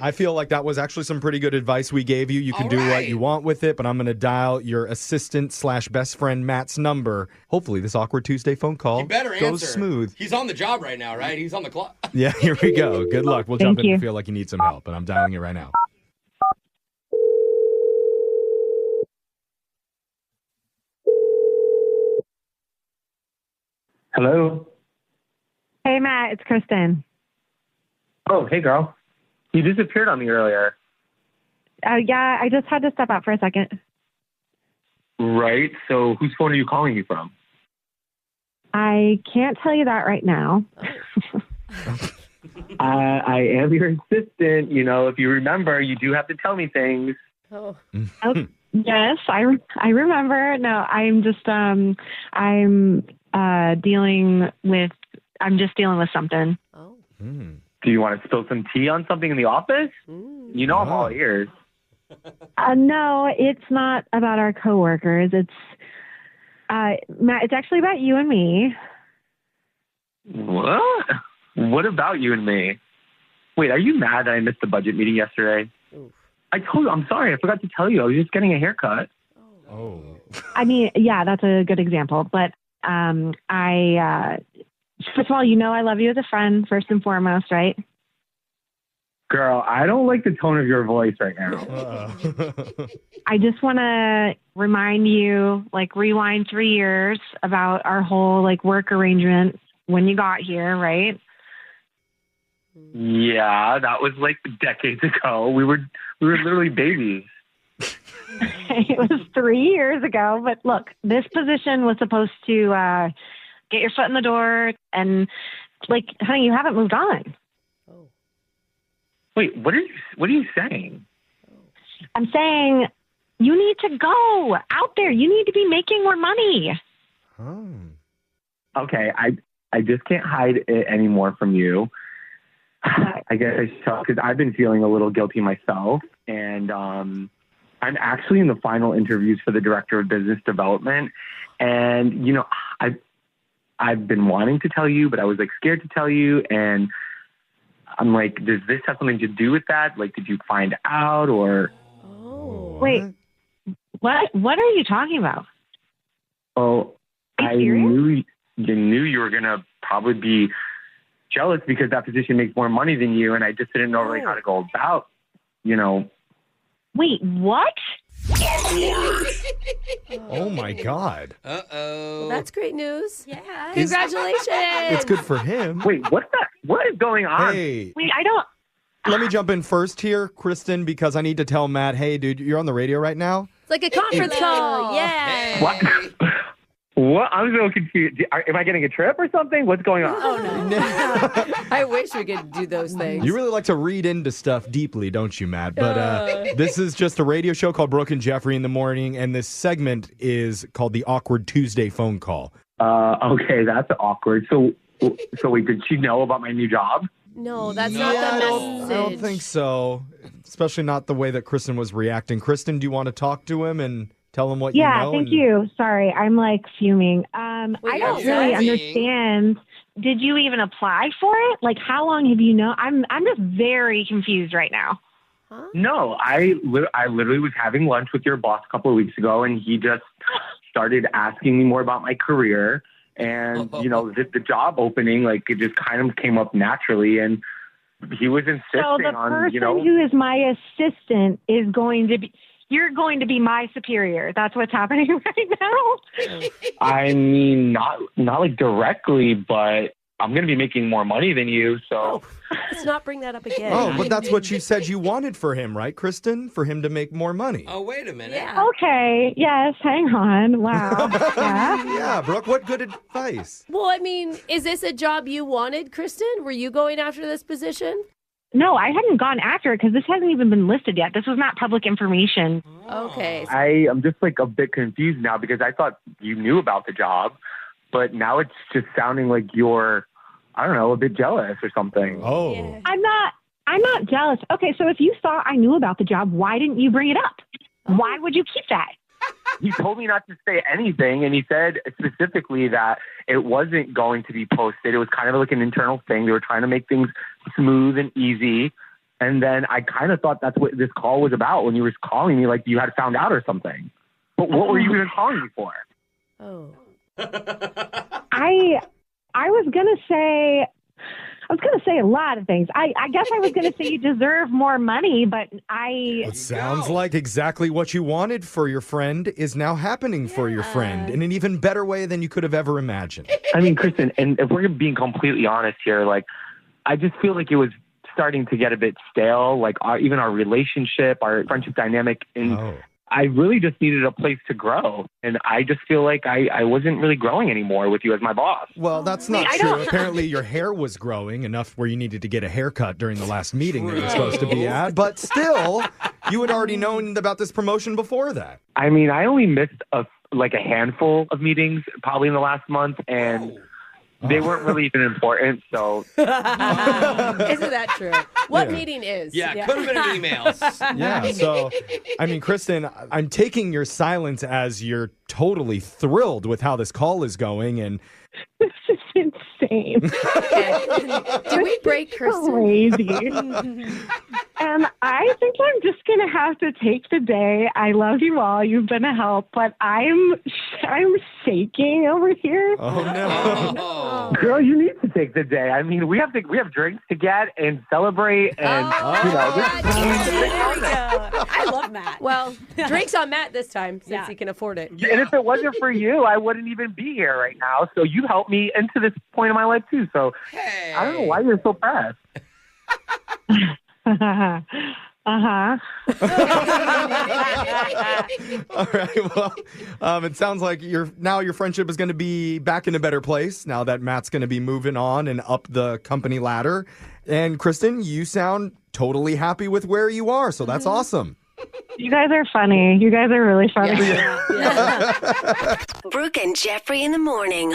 I feel like that was actually some pretty good advice we gave you. You can do what you want with it, but I'm going to dial your assistant/best friend Matt's number. Hopefully this awkward Tuesday phone call You better goes answer. smooth. He's on the job right now, right? He's on the clock. Yeah, here we go. Good luck. We'll Thank jump in you. and feel like you need some help, and I'm dialing it right now. Hello. Hey, Matt, it's Kristen. Oh, hey, girl. You disappeared on me earlier. Yeah, I just had to step out for a second. Right. So whose phone are you calling me from? I can't tell you that right now. I am your assistant. You know, if you remember, you do have to tell me things. Oh. Oh, yes, I remember. No, I'm just I'm just dealing with something. Oh. Do you want to spill some tea on something in the office? You know I'm all ears. No, it's not about our coworkers. It's Matt. It's actually about you and me. What? What about you and me? Wait, are you mad that I missed the budget meeting yesterday? Oof. I told you. I'm sorry. I forgot to tell you. I was just getting a haircut. Oh. I mean, yeah, that's a good example. But I first of all, you know, I love you as a friend first and foremost, right? Girl, I don't like the tone of your voice right now. I just want to remind you, like, rewind 3 years about our whole like work arrangement when you got here, right? Yeah, that was like decades ago. We were literally babies. It was 3 years ago, but look, this position was supposed to get your foot in the door, and like, honey, you haven't moved on. Wait, what are you saying? I'm saying you need to go out there. You need to be making more money. Okay, I just can't hide it anymore from you. I guess because I've been feeling a little guilty myself, and I'm actually in the final interviews for the director of business development. And you know, I've been wanting to tell you, but I was like scared to tell you, and I'm like, does this have something to do with that? Like, did you find out or? Oh. Wait, what are you talking about? Oh, I knew you were gonna probably be jealous because that position makes more money than you, and I just didn't know really how to go about, you know. Wait, what? Awkward. Oh my God. Uh-oh. Well, that's great news. Yeah. Congratulations. It's good for him. Wait, what's that? What is going on? Hey, Wait, I don't. let me jump in first here, Kristen, because I need to tell Matt, hey, dude, you're on the radio right now. It's like a conference call. Yeah. What? What? I'm so confused. Am I getting a trip or something? What's going on? Oh, no. I wish we could do those things. You really like to read into stuff deeply, don't you, Matt? But this is just a radio show called Brooke and Jeffery in the Morning, and this segment is called the Awkward Tuesday Phone Call. Okay, that's awkward. So wait, did she know about my new job? No, that's not the message. I don't think so, especially not the way that Kristen was reacting. Kristen, do you want to talk to him and tell him what you know? Yeah, thank you. Sorry, I'm like fuming. I don't really understand. Did you even apply for it? Like, how long have you known? I'm just very confused right now. Huh? No, I literally was having lunch with your boss a couple of weeks ago, and he just started asking me more about my career. And, you know, the job opening, like, it just kind of came up naturally. And he was insisting So the on, person you know. who is my assistant is going to be. you're going to be my superior. That's what's happening right now. I mean, not like directly, but I'm going to be making more money than you, so. Let's not bring that up again. Oh, but that's what you said you wanted for him, right, Kristen? For him to make more money. Oh, wait a minute. Okay, yes, hang on. Wow. Yeah. Yeah, Brooke, what good advice? Well, I mean, is this a job you wanted, Kristen? Were you going after this position? No, I hadn't gone after it because this hasn't even been listed yet. This was not public information. Okay. I am just like a bit confused now because I thought you knew about the job, but now it's just sounding like you're, I don't know, a bit jealous or something. Oh. Yeah. I'm not jealous. Okay, so if you thought I knew about the job, why didn't you bring it up? Why would you keep that? He told me not to say anything, and he said specifically that it wasn't going to be posted. It was kind of like an internal thing. They were trying to make things smooth and easy. And then I kind of thought that's what this call was about when you were calling me like you had found out or something. But what were you even calling me for? Oh. I was gonna say a lot of things. I guess I was gonna say you deserve more money, but It sounds like exactly what you wanted for your friend is now happening for your friend in an even better way than you could have ever imagined. I mean, Kristen, and if we're being completely honest here, like, I just feel like it was starting to get a bit stale, like even our relationship, our friendship dynamic, and I really just needed a place to grow. And I just feel like I wasn't really growing anymore with you as my boss. Well, that's not true. Apparently, your hair was growing enough where you needed to get a haircut during the last meeting that you were supposed to be at. But still, you had already known about this promotion before that. I mean, I only missed a handful of meetings probably in the last month, and they weren't really even important, so. Isn't that true? What meeting is? Yeah, could have been an email. Yeah, so, I mean, Kristen, I'm taking your silence as you're totally thrilled with how this call is going, and this is insane. Did we break Kristen? Crazy. And I think I'm just going to have to take the day. I love you all. You've been a help, but I'm shaking over here. Oh, no. Girl, you need to take the day. I mean, we have drinks to get and celebrate, and I love Matt. Well, drinks on Matt this time since he can afford it. And if it wasn't for you, I wouldn't even be here right now. So you helped me into this point in my life too. So I don't know why you're so fast. All right, well, it sounds like your friendship is going to be back in a better place now that Matt's going to be moving on and up the company ladder. And Kristen, you sound totally happy with where you are, so that's awesome. You guys are funny. You guys are really funny. Brooke and Jeffrey in the morning.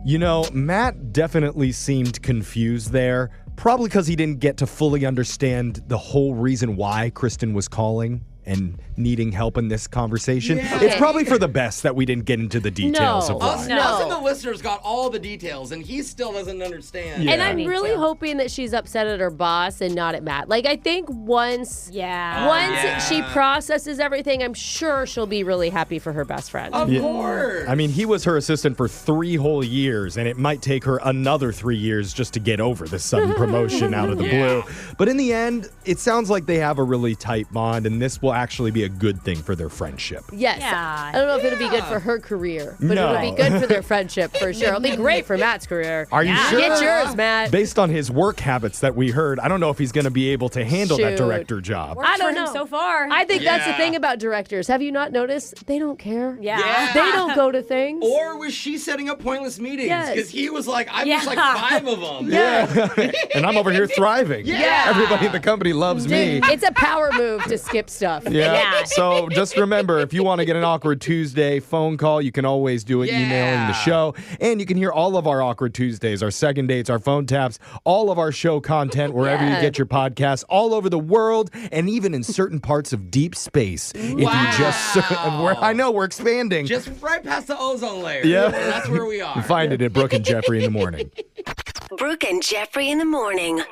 You know, Matt definitely seemed confused there, probably because he didn't get to fully understand the whole reason why Kristen was calling and needing help in this conversation. Yeah. It's probably for the best that we didn't get into the details of why. Us and the listeners got all the details, and he still doesn't understand. Yeah. And I'm really hoping that she's upset at her boss and not at Matt. Like, I think once she processes everything, I'm sure she'll be really happy for her best friend. Of course. I mean, he was her assistant for 3 whole years, and it might take her another 3 years just to get over this sudden promotion out of the blue. But in the end, it sounds like they have a really tight bond, and this will actually be a good thing for their friendship. Yes. Yeah. I don't know if it'll be good for her career, but it'll be good for their friendship for sure. It'll be great for Matt's career. Are you sure? Get yours, Matt. Based on his work habits that we heard, I don't know if he's going to be able to handle that director job. I don't know. So far. I think that's the thing about directors. Have you not noticed? They don't care. Yeah. They don't go to things. Or was she setting up pointless meetings? Yes. Because he was like, I missed like 5 of them. Yeah. And I'm over here thriving. Yeah. Everybody in the company loves me. It's a power move to skip stuff. Yeah. So just remember, if you want to get an Awkward Tuesday phone call, you can always do it emailing the show. And you can hear all of our Awkward Tuesdays, our second dates, our phone taps, all of our show content wherever you get your podcasts, all over the world, and even in certain parts of deep space. If you just, I know we're expanding. Just right past the ozone layer. Yeah. That's where we are. Find it at Brooke and Jeffrey in the morning. Brooke and Jeffrey in the morning.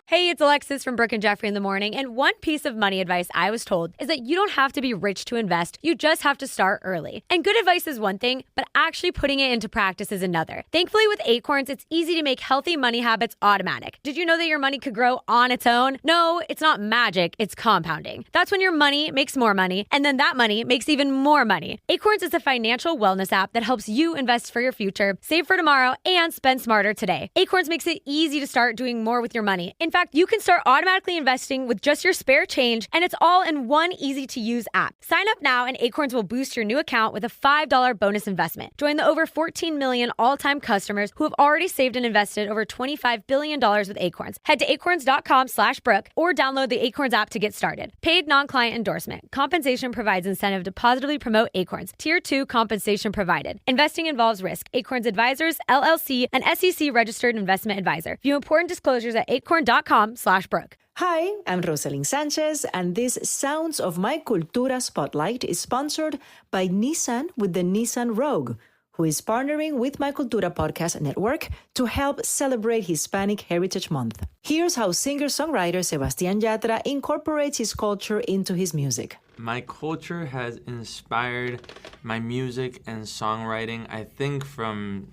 Hey, it's Alexis from Brooke and Jeffery in the morning, and one piece of money advice I was told is that you don't have to be rich to invest, you just have to start early. And good advice is one thing, but actually putting it into practice is another. Thankfully, with Acorns, it's easy to make healthy money habits automatic. Did you know that your money could grow on its own? No, it's not magic, it's compounding. That's when your money makes more money, and then that money makes even more money. Acorns is a financial wellness app that helps you invest for your future, save for tomorrow, and spend smarter today. Acorns makes it easy to start doing more with your money. In fact, you can start automatically investing with just your spare change, and it's all in one easy-to-use app. Sign up now, and Acorns will boost your new account with a $5 bonus investment. Join the over 14 million all-time customers who have already saved and invested over $25 billion with Acorns. Head to acorns.com/Brooke or download the Acorns app to get started. Paid non-client endorsement. Compensation provides incentive to positively promote Acorns. Tier 2 compensation provided. Investing involves risk. Acorns Advisors, LLC, an SEC-registered investment advisor. View important disclosures at acorn.com/Brooke. Hi, I'm Rosalind Sanchez, and this Sounds of My Cultura Spotlight is sponsored by Nissan with the Nissan Rogue, who is partnering with My Cultura Podcast Network to help celebrate Hispanic Heritage Month. Here's how singer-songwriter Sebastián Yatra incorporates his culture into his music. My culture has inspired my music and songwriting, I think, from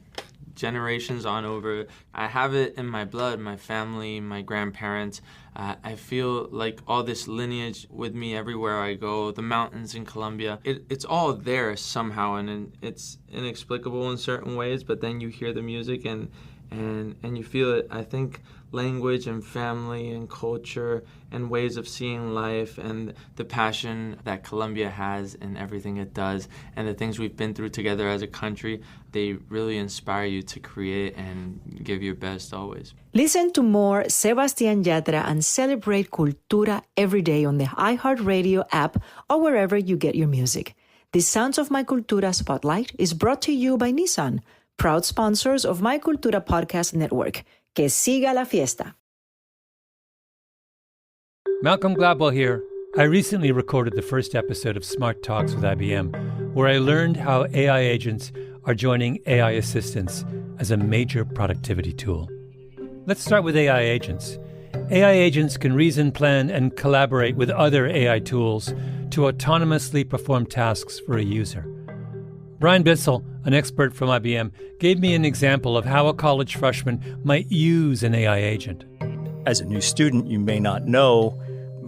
generations on over. I have it in my blood, my family, my grandparents. I feel like all this lineage with me everywhere I go, the mountains in Colombia, it's all there somehow, and it's inexplicable in certain ways, but then you hear the music and you feel it. I think language and family and culture and ways of seeing life and the passion that Colombia has in everything it does and the things we've been through together as a country, they really inspire you to create and give your best always. Listen to more Sebastián Yatra and celebrate Cultura every day on the iHeartRadio app or wherever you get your music. The Sounds of My Cultura Spotlight is brought to you by Nissan, proud sponsors of My Cultura Podcast Network. Que siga la fiesta. Malcolm Gladwell here. I recently recorded the first episode of Smart Talks with IBM, where I learned how AI agents are joining AI assistants as a major productivity tool. Let's start with AI agents. AI agents can reason, plan, and collaborate with other AI tools to autonomously perform tasks for a user. Brian Bissell, an expert from IBM, gave me an example of how a college freshman might use an AI agent. As a new student, you may not know,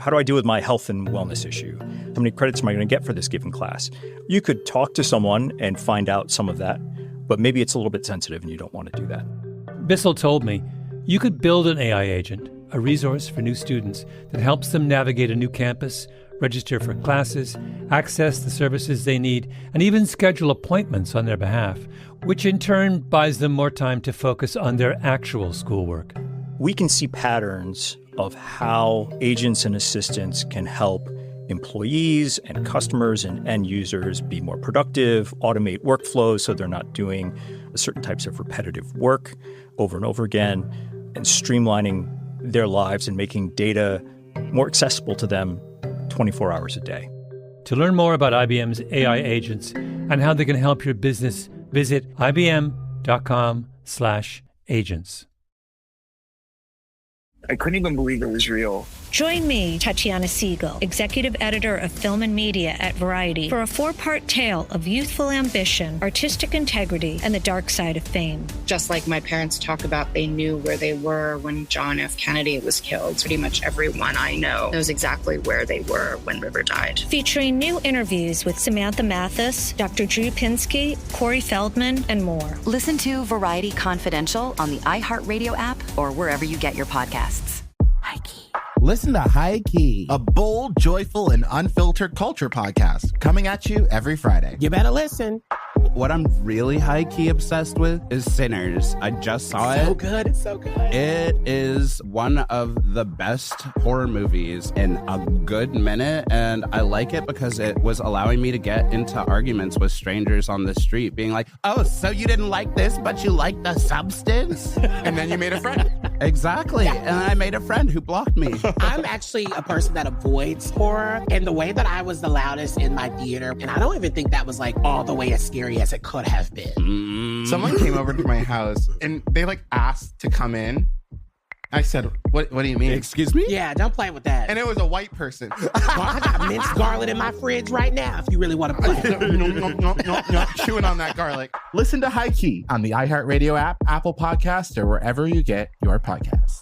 how do I deal with my health and wellness issue? How many credits am I going to get for this given class? You could talk to someone and find out some of that, but maybe it's a little bit sensitive and you don't want to do that. Bissell told me you could build an AI agent, a resource for new students that helps them navigate a new campus, register for classes, access the services they need, and even schedule appointments on their behalf, which in turn buys them more time to focus on their actual schoolwork. We can see patterns of how agents and assistants can help employees and customers and end users be more productive, automate workflows so they're not doing certain types of repetitive work over and over again, and streamlining their lives and making data more accessible to them 24 hours a day. To learn more about IBM's AI agents and how they can help your business, visit ibm.com/agents. I couldn't even believe it was real. Join me, Tatiana Siegel, executive editor of Film and Media at Variety, for a 4-part tale of youthful ambition, artistic integrity, and the dark side of fame. Just like my parents talk about, they knew where they were when John F. Kennedy was killed. Pretty much everyone I know knows exactly where they were when River died. Featuring new interviews with Samantha Mathis, Dr. Drew Pinsky, Corey Feldman, and more. Listen to Variety Confidential on the iHeartRadio app or wherever you get your podcasts. Listen to High Key, a bold, joyful, and unfiltered culture podcast coming at you every Friday. You better listen. What I'm really high-key obsessed with is Sinners. I just saw it. So good. It's so good. It is one of the best horror movies in a good minute, and I like it because it was allowing me to get into arguments with strangers on the street, being like, oh, so you didn't like this, but you like the substance? And then you made a friend. Exactly. Yeah. And I made a friend who blocked me. I'm actually a person that avoids horror, and the way that I was the loudest in my theater, and I don't even think that was like all the way as scary as it could have been. Someone came over to my house and they asked to come in. I said, what do you mean? Excuse me? Yeah, don't play with that. And it was a white person. I got minced garlic in my fridge right now if you really want to play. Chewing on that garlic. Listen to High Key on the iHeartRadio app, Apple Podcast, or wherever you get your podcasts.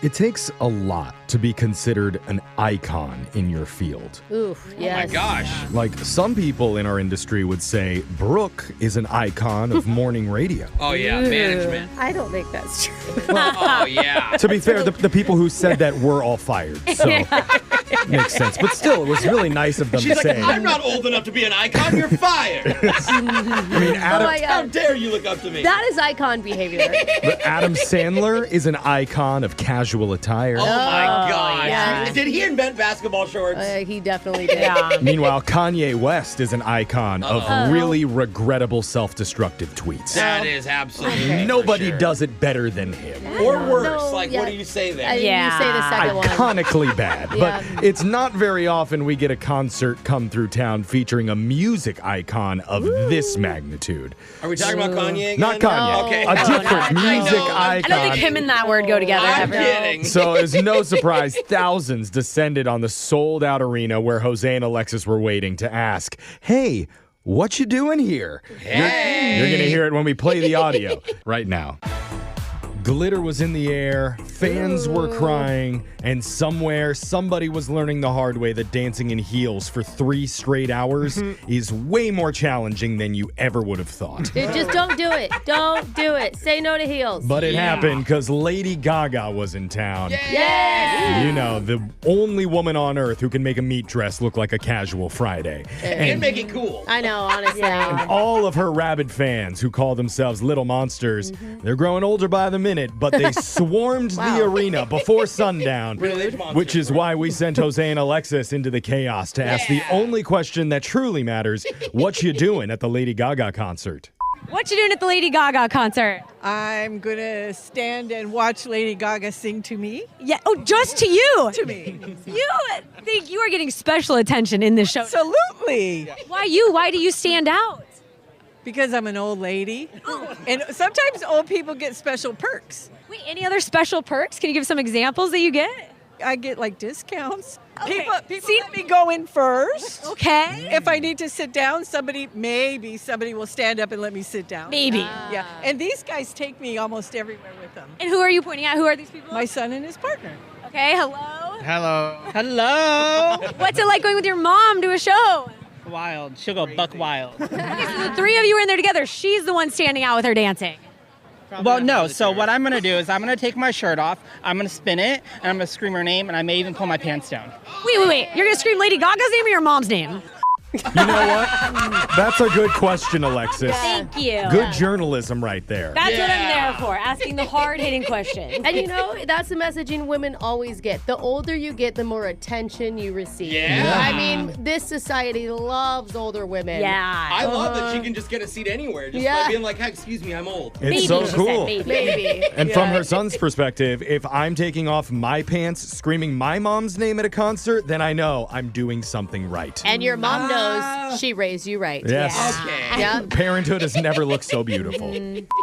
It takes a lot to be considered an icon in your field. Oof, yes. Oh my gosh. Like some people in our industry would say, Brooke is an icon of morning radio. Oh, yeah, management. I don't think that's true. Oh, yeah. To be fair, the people who said that were all fired. So makes sense. But still, it was really nice of them She's to say. I'm not old enough to be an icon. You're fired. I mean, How dare you look up to me? That is icon behavior. But Adam Sandler is an icon of casual attire. Oh my God. yeah. Did he invent basketball shorts? He definitely did. Meanwhile, Kanye West is an icon of really regrettable self-destructive tweets. That is absolutely Nobody does it better than him. Or worse. What do you say there? You say the second one. Iconically bad. But it's not very often we get a concert come through town featuring a music icon of this magnitude. Are we talking about Kanye again? Not Kanye. No. Okay. A different music icon. I don't think him and that word go together I'm ever. kidding. So it's no surprise thousands descended on the sold-out arena where Jose and Alexis were waiting to ask, hey, what you doing here? Hey. You're going to hear it when we play the audio right now. Glitter was in the air, fans were crying, and somewhere somebody was learning the hard way that dancing in heels for 3 straight hours is way more challenging than you ever would have thought. Just don't do it. Don't do it. Say no to heels. But it happened because Lady Gaga was in town. Yes. You know, the only woman on earth who can make a meat dress look like a casual Friday. And make it cool. I know, honestly. And all of her rabid fans who call themselves Little Monsters, they're growing older by the minute, but they swarmed the arena before sundown, which is why we sent Jose and Alexis into the chaos to ask the only question that truly matters, what you doing at the Lady Gaga concert? What you doing at the Lady Gaga concert? I'm going to stand and watch Lady Gaga sing to me. Yeah. Oh, just to you? To me. You think you are getting special attention in this show? Absolutely. Why you? Why do you stand out? Because I'm an old lady. And sometimes old people get special perks. Wait, any other special perks? Can you give some examples that you get? I get like discounts. Okay. People let me go in first. Okay. If I need to sit down, maybe somebody will stand up and let me sit down. Maybe. Yeah. And these guys take me almost everywhere with them. And who are you pointing at? Who are these people? My son and his partner. Okay, hello. Hello. Hello. What's it like going with your mom to a show? Wild. She'll go buck wild. Okay, so the 3 of you are in there together. She's the one standing out with her dancing. Well, no. So what I'm going to do is I'm going to take my shirt off, I'm going to spin it, and I'm going to scream her name, and I may even pull my pants down. Wait. You're going to scream Lady Gaga's name or your mom's name? You know what? That's a good question, Alexis. Thank you. Good journalism right there. That's what I'm there for, asking the hard-hitting questions. And you know, that's the messaging women always get. The older you get, the more attention you receive. Yeah. I mean, this society loves older women. Yeah. I love that she can just get a seat anywhere just by being like, hey, excuse me, I'm old. It's so cool. Maybe. And from her son's perspective, if I'm taking off my pants screaming my mom's name at a concert, then I know I'm doing something right. And your mom knows she raised you right. Yes. Okay. Yeah. Parenthood has never looked so beautiful.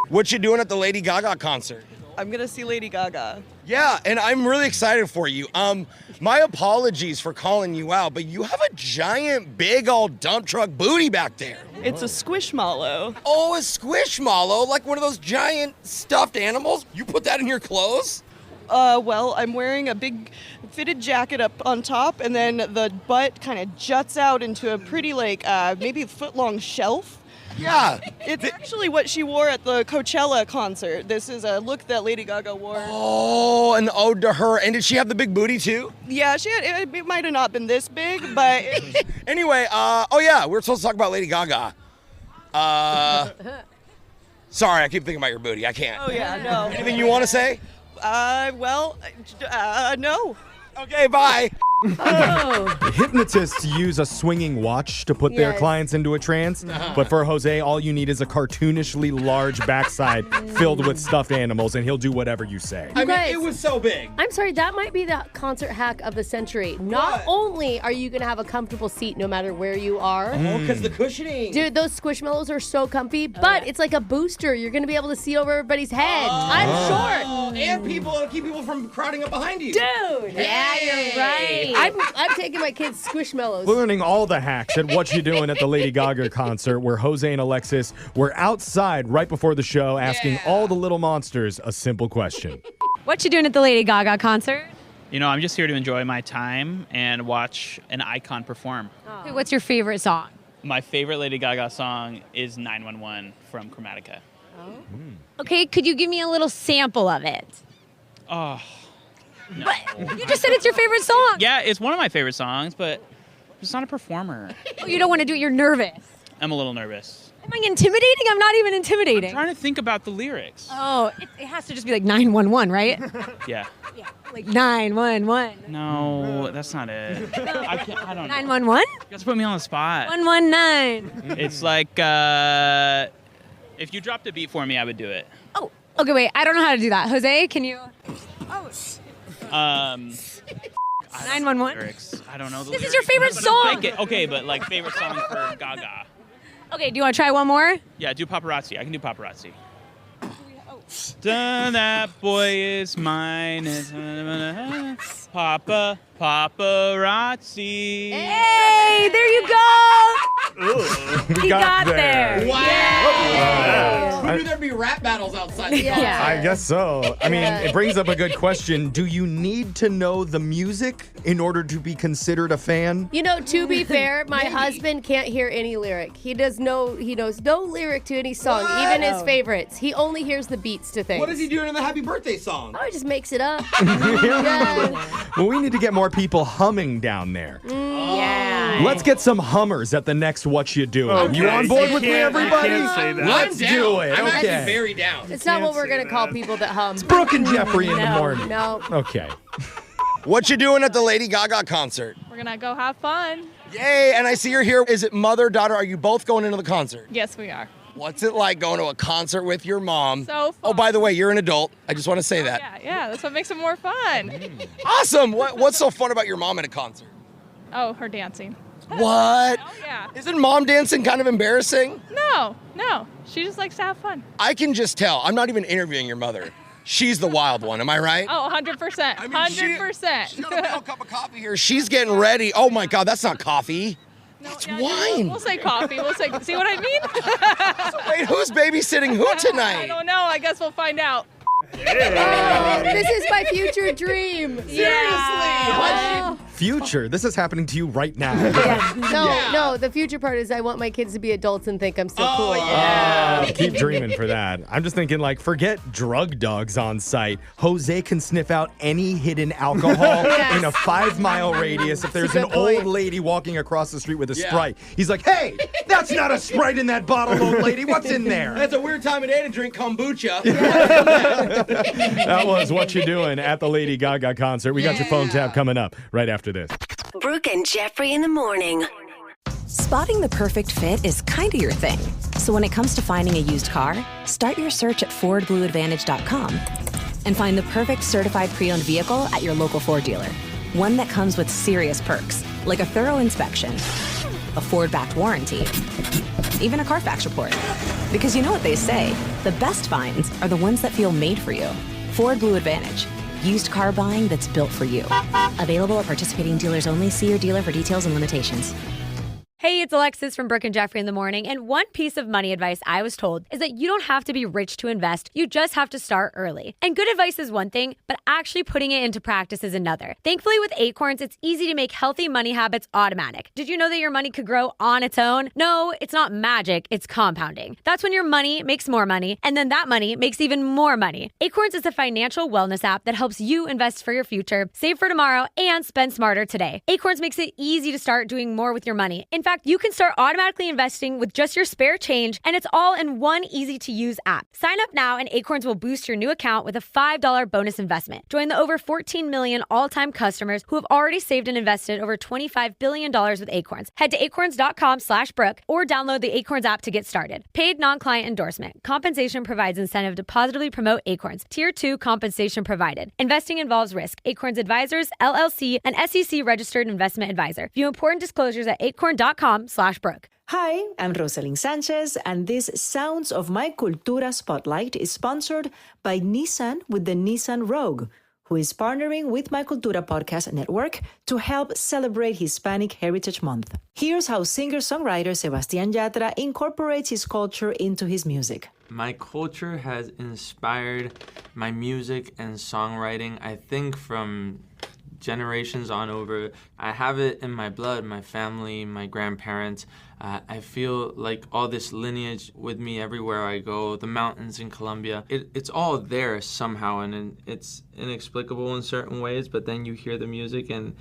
What you doing at the Lady Gaga concert? I'm going to see Lady Gaga. Yeah, and I'm really excited for you. My apologies for calling you out, but you have a giant, big old dump truck booty back there. It's a squishmallow. Oh, a squishmallow? Like one of those giant stuffed animals? You put that in your clothes? Well, I'm wearing a big fitted jacket up on top, and then the butt kind of juts out into a pretty, maybe a foot-long shelf. Yeah. It's actually what she wore at the Coachella concert. This is a look that Lady Gaga wore. Oh, an ode to her. And did she have the big booty, too? Yeah, she had. It might have not been this big, but... Anyway, we're supposed to talk about Lady Gaga. Sorry, I keep thinking about your booty. I can't. Oh, yeah, no. Anything you want to say? No. Okay, bye. Hypnotists use a swinging watch to put their Yes. clients into a trance. But for Jose, all you need is a cartoonishly large backside filled with stuffed animals, and he'll do whatever you say. I mean, guys- it was so big. I'm sorry, that might be the concert hack of the century. Not only are you going to have a comfortable seat no matter where you are. Oh, because the cushioning. Dude, those Squishmallows are so comfy, but it's like a booster. You're going to be able to see over everybody's head. I'm short. And it'll keep people from crowding up behind you. Dude. Yeah, you're right. I'm taking my kids Squishmallows. Learning all the hacks at What You Doing at the Lady Gaga concert, where Jose and Alexis were outside right before the show asking all the little monsters a simple question. What you doing at the Lady Gaga concert? You know, I'm just here to enjoy my time and watch an icon perform. Okay, what's your favorite song? My favorite Lady Gaga song is 911 from Chromatica. Okay, could you give me a little sample of it? Oh, no. You just said it's your favorite song. Yeah, it's one of my favorite songs, but I'm just not a performer. Oh, you don't want to do it. You're nervous. I'm a little nervous. Am I intimidating? I'm not even intimidating. I'm trying to think about the lyrics. Oh, it has to just be like 911, right? Yeah. Like 911. No, that's not it. I don't know. 911? You guys put me on the spot. 119. It's like, if you dropped a beat for me, I would do it. Oh, okay, wait. I don't know how to do that. Jose, can you? Oh. 911? Lyrics. I don't know the This is lyrics. your favorite But song. I'll take it. Okay, but like favorite song for Gaga. Okay, do you want to try one more? Yeah, do paparazzi. I can do paparazzi. That boy is mine. Paparazzi. Hey, there you go. We He got there. Wow. Who knew there'd be rap battles outside the concert? I guess so. I mean, it brings up a good question. Do you need to know the music in order to be considered a fan? You know, to be fair, my husband can't hear any lyric. He knows no lyric to any song, even his favorites. He only hears the beats to things. What is he doing in the happy birthday song? Oh, he just makes it up. Well, we need to get more people humming down there. Yeah. Let's get some hummers at the next What You Doing. Okay. You on board with me, I can't everybody? say that. Let's I'm do down. it. I'm Okay. actually very down. It's not what we're going to call people that hum. It's Brooke and Jeffrey in the morning. No. Okay. What you doing at the Lady Gaga concert? We're gonna go have fun. Yay, and I see you're here. Is it mother, daughter? Are you both going into the concert? Yes, we are. What's it like going to a concert with your mom? So fun. Oh, by the way, you're an adult. I just want to say that. Yeah, that's what makes it more fun. Awesome. What's so fun about your mom at a concert? Oh, her dancing. What? Oh, yeah. Isn't mom dancing kind of embarrassing? No. She just likes to have fun. I can just tell. I'm not even interviewing your mother. She's the wild one. Am I right? Oh, 100%. 100%. She's got a big old cup of coffee here. She's getting ready. Oh my God, that's not coffee. That's wine. We'll say coffee. We'll say, see what I mean? Wait, who's babysitting who I tonight? don't know. I guess we'll find out. Oh, this is my future dream. Seriously. Future, this is happening to you right now. No, the future part is I want my kids to be adults and think I'm so cool. Keep dreaming for that. I'm just thinking, like, forget drug dogs on site. Jose can sniff out any hidden alcohol in a 5-mile radius if there's an old lady walking across the street with a Sprite. He's like, hey, that's not a Sprite in that bottle, old lady. What's in there? That's a weird time of day to drink kombucha. That was What You Doing at the Lady Gaga concert. We got your phone tap coming up right after this. Brooke and Jeffrey in the morning. Spotting the perfect fit is kind of your thing. So when it comes to finding a used car, start your search at FordBlueAdvantage.com and find the perfect certified pre-owned vehicle at your local Ford dealer. One that comes with serious perks, like a thorough inspection, a Ford-backed warranty, even a Carfax report. Because you know what they say, the best finds are the ones that feel made for you. Ford Blue Advantage. Used car buying that's built for you. Available at participating dealers only. See your dealer for details and limitations. Hey, it's Alexis from Brooke and Jeffrey in the morning, and one piece of money advice I was told is that you don't have to be rich to invest, you just have to start early. And good advice is one thing, but actually putting it into practice is another. Thankfully, with Acorns, it's easy to make healthy money habits automatic. Did you know that your money could grow on its own? No, it's not magic, it's compounding. That's when your money makes more money, and then that money makes even more money. Acorns is a financial wellness app that helps you invest for your future, save for tomorrow, and spend smarter today. Acorns makes it easy to start doing more with your money. In fact, fact, you can start automatically investing with just your spare change, and it's all in one easy-to-use app. Sign up now, and Acorns will boost your new account with a $5 bonus investment. Join the over 14 million all-time customers who have already saved and invested over $25 billion with Acorns. Head to acorns.com/Brooke or download the Acorns app to get started. Paid non-client endorsement. Compensation provides incentive to positively promote Acorns. Tier 2 compensation provided. Investing involves risk. Acorns Advisors, LLC, an SEC-registered investment advisor. View important disclosures at acorn.com/Brooke. Hi, I'm Rosalyn Sanchez, and this Sounds of My Cultura Spotlight is sponsored by Nissan with the Nissan Rogue, who is partnering with My Cultura Podcast Network to help celebrate Hispanic Heritage Month. Here's how singer-songwriter Sebastian Yatra incorporates his culture into his music. My culture has inspired my music and songwriting, I think, from generations on over. I have it in my blood, my family, my grandparents. I feel like all this lineage with me everywhere I go, the mountains in Colombia, it's all there somehow, and it's inexplicable in certain ways, but then you hear the music and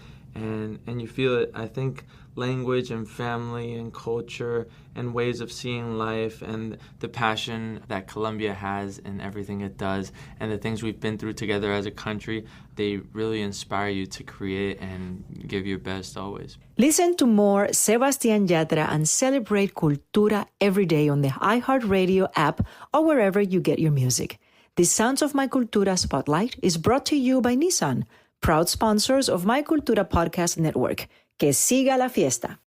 you feel it. I think language and family and culture and ways of seeing life and the passion that Colombia has in everything it does and the things we've been through together as a country, they really inspire you to create and give your best always. Listen to more Sebastian Yatra and celebrate Cultura every day on the iHeartRadio app or wherever you get your music. The Sounds of My Cultura Spotlight is brought to you by Nissan, proud sponsors of My Cultura Podcast Network. Que siga la fiesta.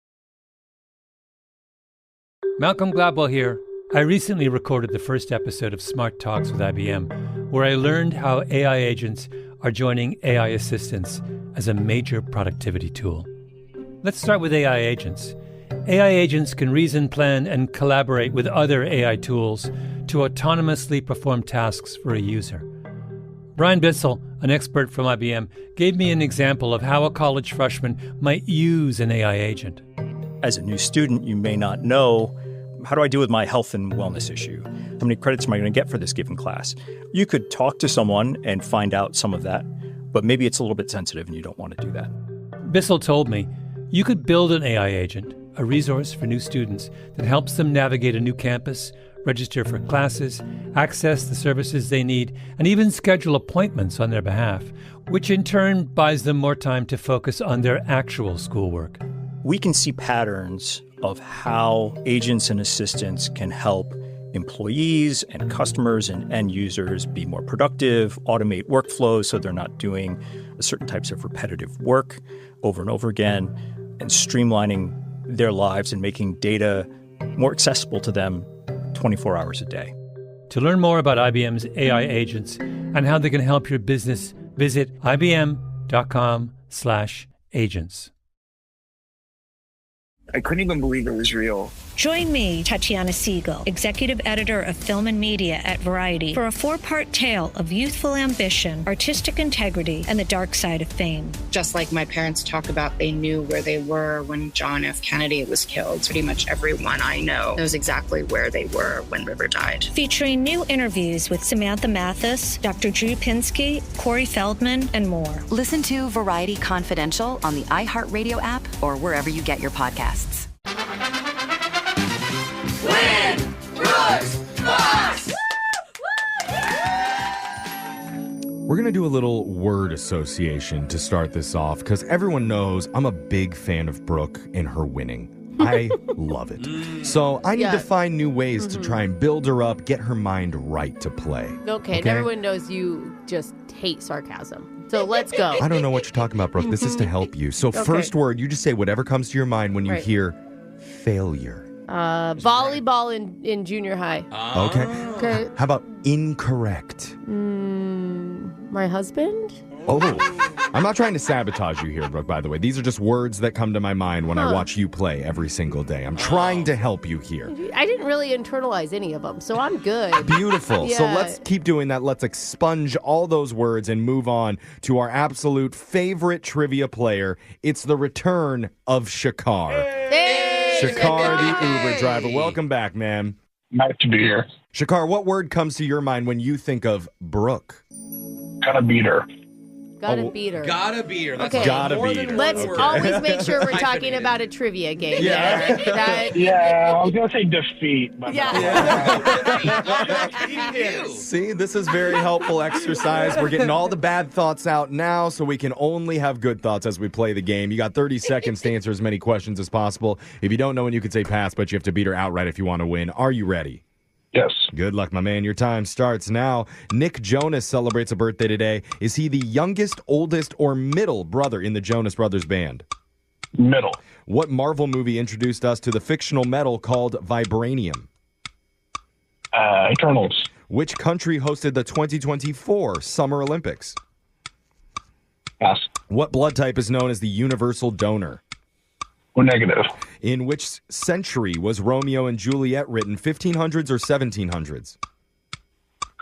Malcolm Gladwell here. I recently recorded the first episode of Smart Talks with IBM, where I learned how AI agents are joining AI assistants as a major productivity tool. Let's start with AI agents. AI agents can reason, plan, and collaborate with other AI tools to autonomously perform tasks for a user. Brian Bissell, an expert from IBM, gave me an example of how a college freshman might use an AI agent. As a new student, you may not know, how do I deal with my health and wellness issue? How many credits am I going to get for this given class? You could talk to someone and find out some of that, but maybe it's a little bit sensitive and you don't want to do that. Bissell told me you could build an AI agent, a resource for new students that helps them navigate a new campus, register for classes, access the services they need, and even schedule appointments on their behalf, which in turn buys them more time to focus on their actual schoolwork. We can see patterns of how agents and assistants can help employees and customers and end users be more productive, automate workflows so they're not doing certain types of repetitive work over and over again, and streamlining their lives and making data more accessible to them 24 hours a day. To learn more about IBM's AI agents and how they can help your business, visit ibm.com/agents. I couldn't even believe it was real. Join me, Tatiana Siegel, executive editor of Film and Media at Variety, for a 4-part tale of youthful ambition, artistic integrity, and the dark side of fame. Just like my parents talk about, they knew where they were when John F. Kennedy was killed. Pretty much everyone I know knows exactly where they were when River died. Featuring new interviews with Samantha Mathis, Dr. Drew Pinsky, Corey Feldman, and more. Listen to Variety Confidential on the iHeartRadio app or wherever you get your podcasts. Win! Brooks! Box! We're going to do a little word association to start this off because everyone knows I'm a big fan of Brooke and her winning. I love it. So I need to find new ways to try and build her up, get her mind right to play. Okay, and everyone knows you just hate sarcasm. So let's go. I don't know what you're talking about, Brooke. This is to help you. So first word, you just say whatever comes to your mind when you hear failure. Volleyball in junior high. Okay. How about incorrect? My husband? Oh, I'm not trying to sabotage you here, Brooke, by the way. These are just words that come to my mind when I watch you play every single day. I'm trying to help you here. I didn't really internalize any of them, so I'm good. Beautiful. So let's keep doing that. Let's expunge all those words and move on to our absolute favorite trivia player. It's the return of Shakar. Shakar, the Uber driver. Welcome back, man. Nice to be here. Shakar, what word comes to your mind when you think of Brooke? Gotta beat her. Gotta beat her. Gotta beat her. That's Okay. Gotta more beat than her. one Let's word. always make sure we're talking Hyphenated. about a trivia game. Yeah. there. That- Yeah, I was gonna say defeat, but See, this is very helpful exercise. We're getting all the bad thoughts out now so we can only have good thoughts as we play the game. You got 30 seconds to answer as many questions as possible. If you don't know when you can say pass, but you have to beat her outright if you want to win. Are you ready? yes. Good luck, my man. Your time starts now. Nick Jonas celebrates a birthday today. Is he the youngest, oldest, or middle brother in the Jonas Brothers band? Middle. What Marvel movie introduced us to the fictional metal called vibranium? Eternals. Which country hosted the 2024 Summer Olympics? Pass. What blood type is known as the universal donor? Or negative. In which century was Romeo and Juliet written, 1500s or 1700s?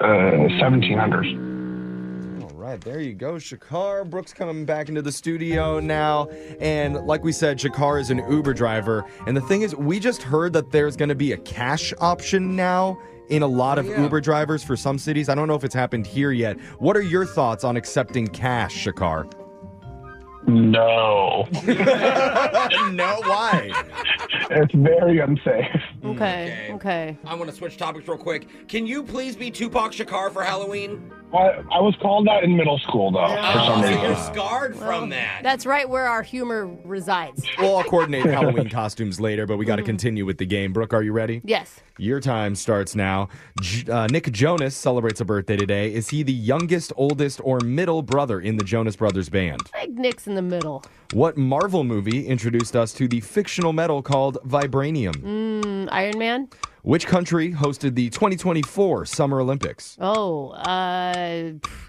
1700s. All right, there you go, Shakar. Brooke's coming back into the studio now. And like we said, Shakar is an Uber driver. And the thing is, we just heard that there's going to be a cash option now in a lot of Uber drivers for some cities. I don't know if it's happened here yet. What are your thoughts on accepting cash, Shakar? No. No, why? It's very unsafe. Okay. I want to switch topics real quick. Can you please be Tupac Shakur for Halloween? I was called that in middle school, though, for some So reason. you're scarred from that. That's right where our humor resides. We'll all coordinate Halloween costumes later, but we got to continue with the game. Brooke, are you ready? Yes. Your time starts now. Nick Jonas celebrates a birthday today. Is he the youngest, oldest, or middle brother in the Jonas Brothers band? Like Nick's in the middle. What Marvel movie introduced us to the fictional metal called vibranium? Iron Man? Which country hosted the 2024 Summer Olympics?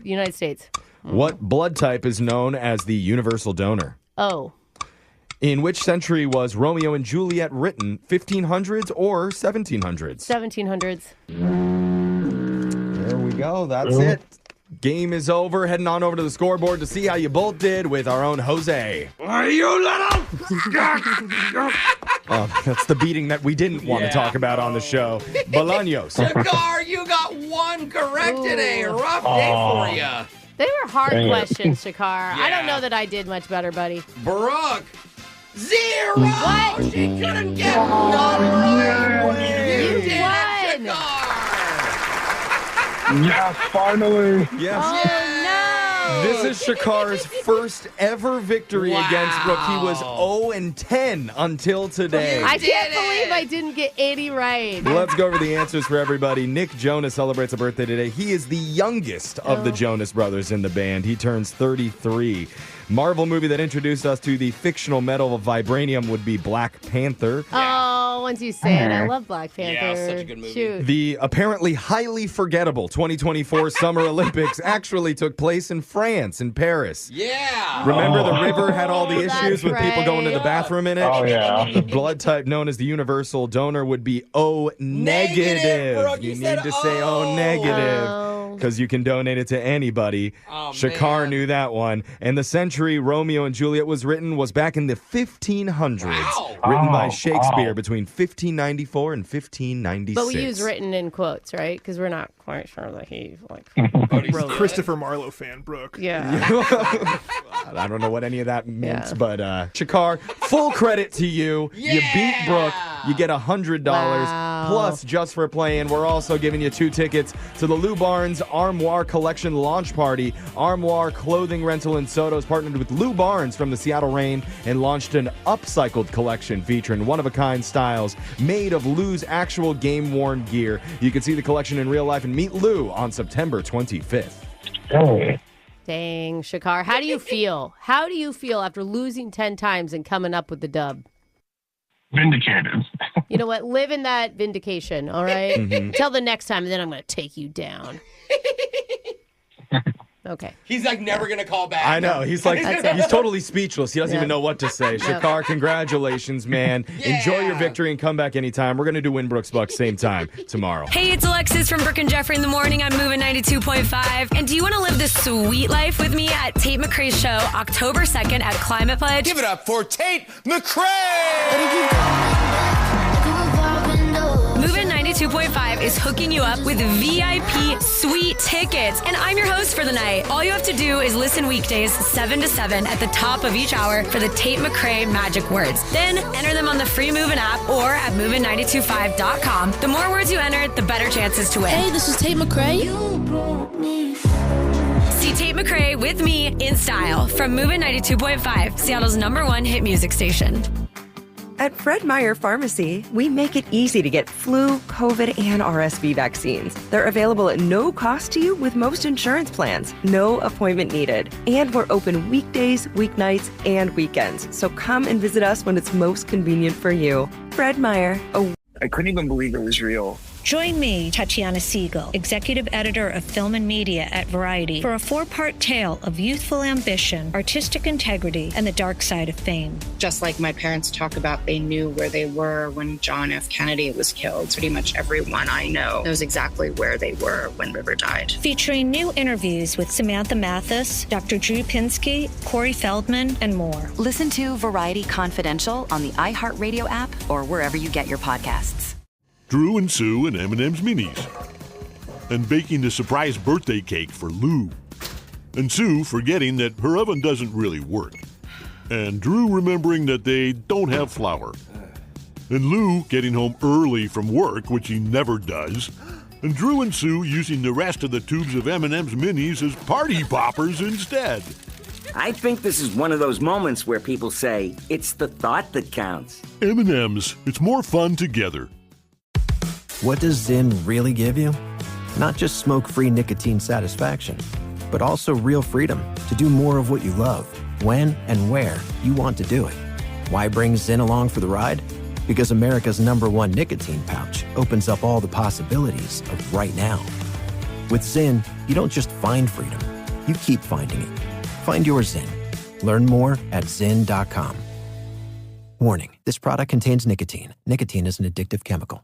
United States. What blood type is known as the universal donor? Oh. In which century was Romeo and Juliet written, 1500s or 1700s? 1700s. There we go. That's it. Game is over. Heading on over to the scoreboard to see how you both did with our own Jose. Are you little? That's the beating that we didn't want to talk about on the show. Bolaños. Shakar, you got one correct today. Rough day for you. They were hard Dang it. questions, Shakar. I don't know that I did much better, buddy. Brooke, 0. What? She couldn't get one. You did won. it, Shakar. Yes, finally. Yes. Oh, no. This is Shakar's first ever victory against Brooke. He was 0-10 until today. I can't believe I didn't get any right. Let's go over the answers for everybody. Nick Jonas celebrates a birthday today. He is the youngest of the Jonas Brothers in the band. He turns 33. Marvel movie that introduced us to the fictional metal of vibranium would be Black Panther. Oh, once you say it, I love Black Panther. Yeah, such a good movie. Shoot. The apparently highly forgettable 2024 Summer Olympics actually took place in France, in Paris. Yeah. Remember the river had all the that's issues with people going to the right. bathroom in it? Oh, yeah. The blood type known as the universal donor would be O negative. Brooke, you need said to say O negative. Oh. Because you can donate it to anybody. Oh, Shakar man. knew that one. And the century Romeo and Juliet was written was back in the 1500s. Wow. Written by Oh, Shakespeare wow. between 1594 and 1596. But we use written in quotes, right? Because we're not quite sure that he wrote it. Christopher Marlowe fan, Brooke. Yeah. I don't know what any of that means, Yeah. but Shakar, full credit to you. You beat Brooke. You get $100 Wow. plus just for playing. We're also giving you 2 tickets to the Lou Barnes Armoire Collection launch party. Armoire Clothing Rental in Soto has partnered with Lou Barnes from the Seattle Reign and launched an upcycled collection featuring one-of-a-kind styles made of Lou's actual game-worn gear. You can see the collection in real life and meet Lou on September 25th. Oh. Dang, Shakar. How do you feel? How do you feel after losing 10 times and coming up with the dub? Vindicated. You know what? Live in that vindication, all right? Mhm. Until the next time, and then I'm going to take you down. Okay. He's like never going to call back. I know. He's like, That's it. he's totally speechless. He doesn't Yeah. even know what to say. Yeah. Shakar, congratulations, man. Enjoy your victory and come back anytime. We're going to do Win Brooks Bucks same time tomorrow. Hey, it's Alexis from Brooke and Jeffery in the morning. I'm moving 92.5. And do you want to live the sweet life with me at Tate McRae's show October 2nd at Climate Pledge? Give it up for Tate McRae! Moving 92.5 92.5 is hooking you up with VIP sweet tickets. And I'm your host for the night. All you have to do is listen weekdays 7 to 7 at the top of each hour for the Tate McRae magic words. Then enter them on the free MOVIN app or at MOVIN925.com. The more words you enter, the better chances to win. Hey, this is Tate McRae. See Tate McRae with me in style from MOVIN 92.5, Seattle's #1 hit music station. At Fred Meyer Pharmacy, we make it easy to get flu, COVID, and RSV vaccines. They're available at no cost to you with most insurance plans. No appointment needed. And we're open weekdays, weeknights, and weekends. So come and visit us when it's most convenient for you. Fred Meyer. I couldn't even believe it was real. Join me, Tatiana Siegel, executive editor of Film and Media at Variety, for a 4-part tale of youthful ambition, artistic integrity, and the dark side of fame. Just like my parents talk about, they knew where they were when John F. Kennedy was killed. Pretty much everyone I know knows exactly where they were when River died. Featuring new interviews with Samantha Mathis, Dr. Drew Pinsky, Corey Feldman, and more. Listen to Variety Confidential on the iHeartRadio app or wherever you get your podcasts. Drew and Sue and M&M's Minis. And baking the surprise birthday cake for Lou. And Sue forgetting that her oven doesn't really work. And Drew remembering that they don't have flour. And Lou getting home early from work, which he never does. And Drew and Sue using the rest of the tubes of M&M's Minis as party poppers instead. I think this is one of those moments where people say, it's the thought that counts. M&M's, it's more fun together. What does Zyn really give you? Not just smoke-free nicotine satisfaction, but also real freedom to do more of what you love, when and where you want to do it. Why bring Zyn along for the ride? Because America's #1 nicotine pouch opens up all the possibilities of right now. With Zyn, you don't just find freedom, you keep finding it. Find your Zyn. Learn more at Zyn.com. Warning, this product contains nicotine. Nicotine is an addictive chemical.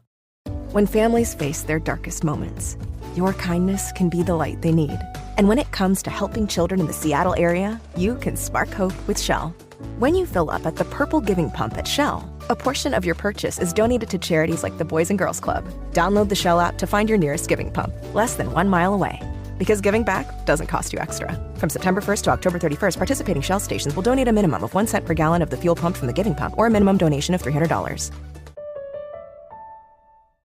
When families face their darkest moments, your kindness can be the light they need. And when it comes to helping children in the Seattle area, you can spark hope with Shell. When you fill up at the Purple Giving Pump at Shell, a portion of your purchase is donated to charities like the Boys and Girls Club. Download the Shell app to find your nearest giving pump, less than 1 mile away. Because giving back doesn't cost you extra. From September 1st to October 31st, participating Shell stations will donate a minimum of 1 cent per gallon of the fuel pumped from the giving pump or a minimum donation of $300.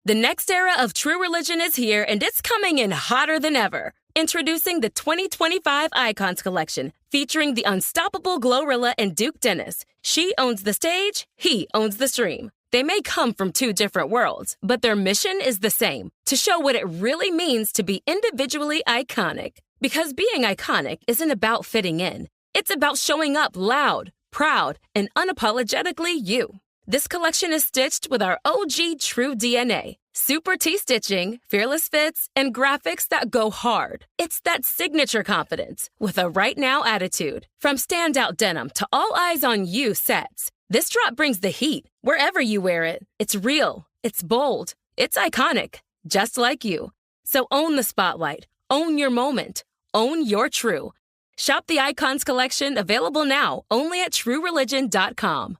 The next era of True Religion is here, and it's coming in hotter than ever. Introducing the 2025 Icons Collection, featuring the unstoppable Glorilla and Duke Dennis. She owns the stage, he owns the stream. They may come from 2 different worlds, but their mission is the same, to show what it really means to be individually iconic. Because being iconic isn't about fitting in. It's about showing up loud, proud, and unapologetically you. This collection is stitched with our OG True DNA. Super T-stitching, fearless fits, and graphics that go hard. It's that signature confidence with a right now attitude. From standout denim to all eyes on you sets, this drop brings the heat wherever you wear it. It's real, it's bold, it's iconic, just like you. So own the spotlight, own your moment, own your true. Shop the Icons Collection, available now only at TrueReligion.com.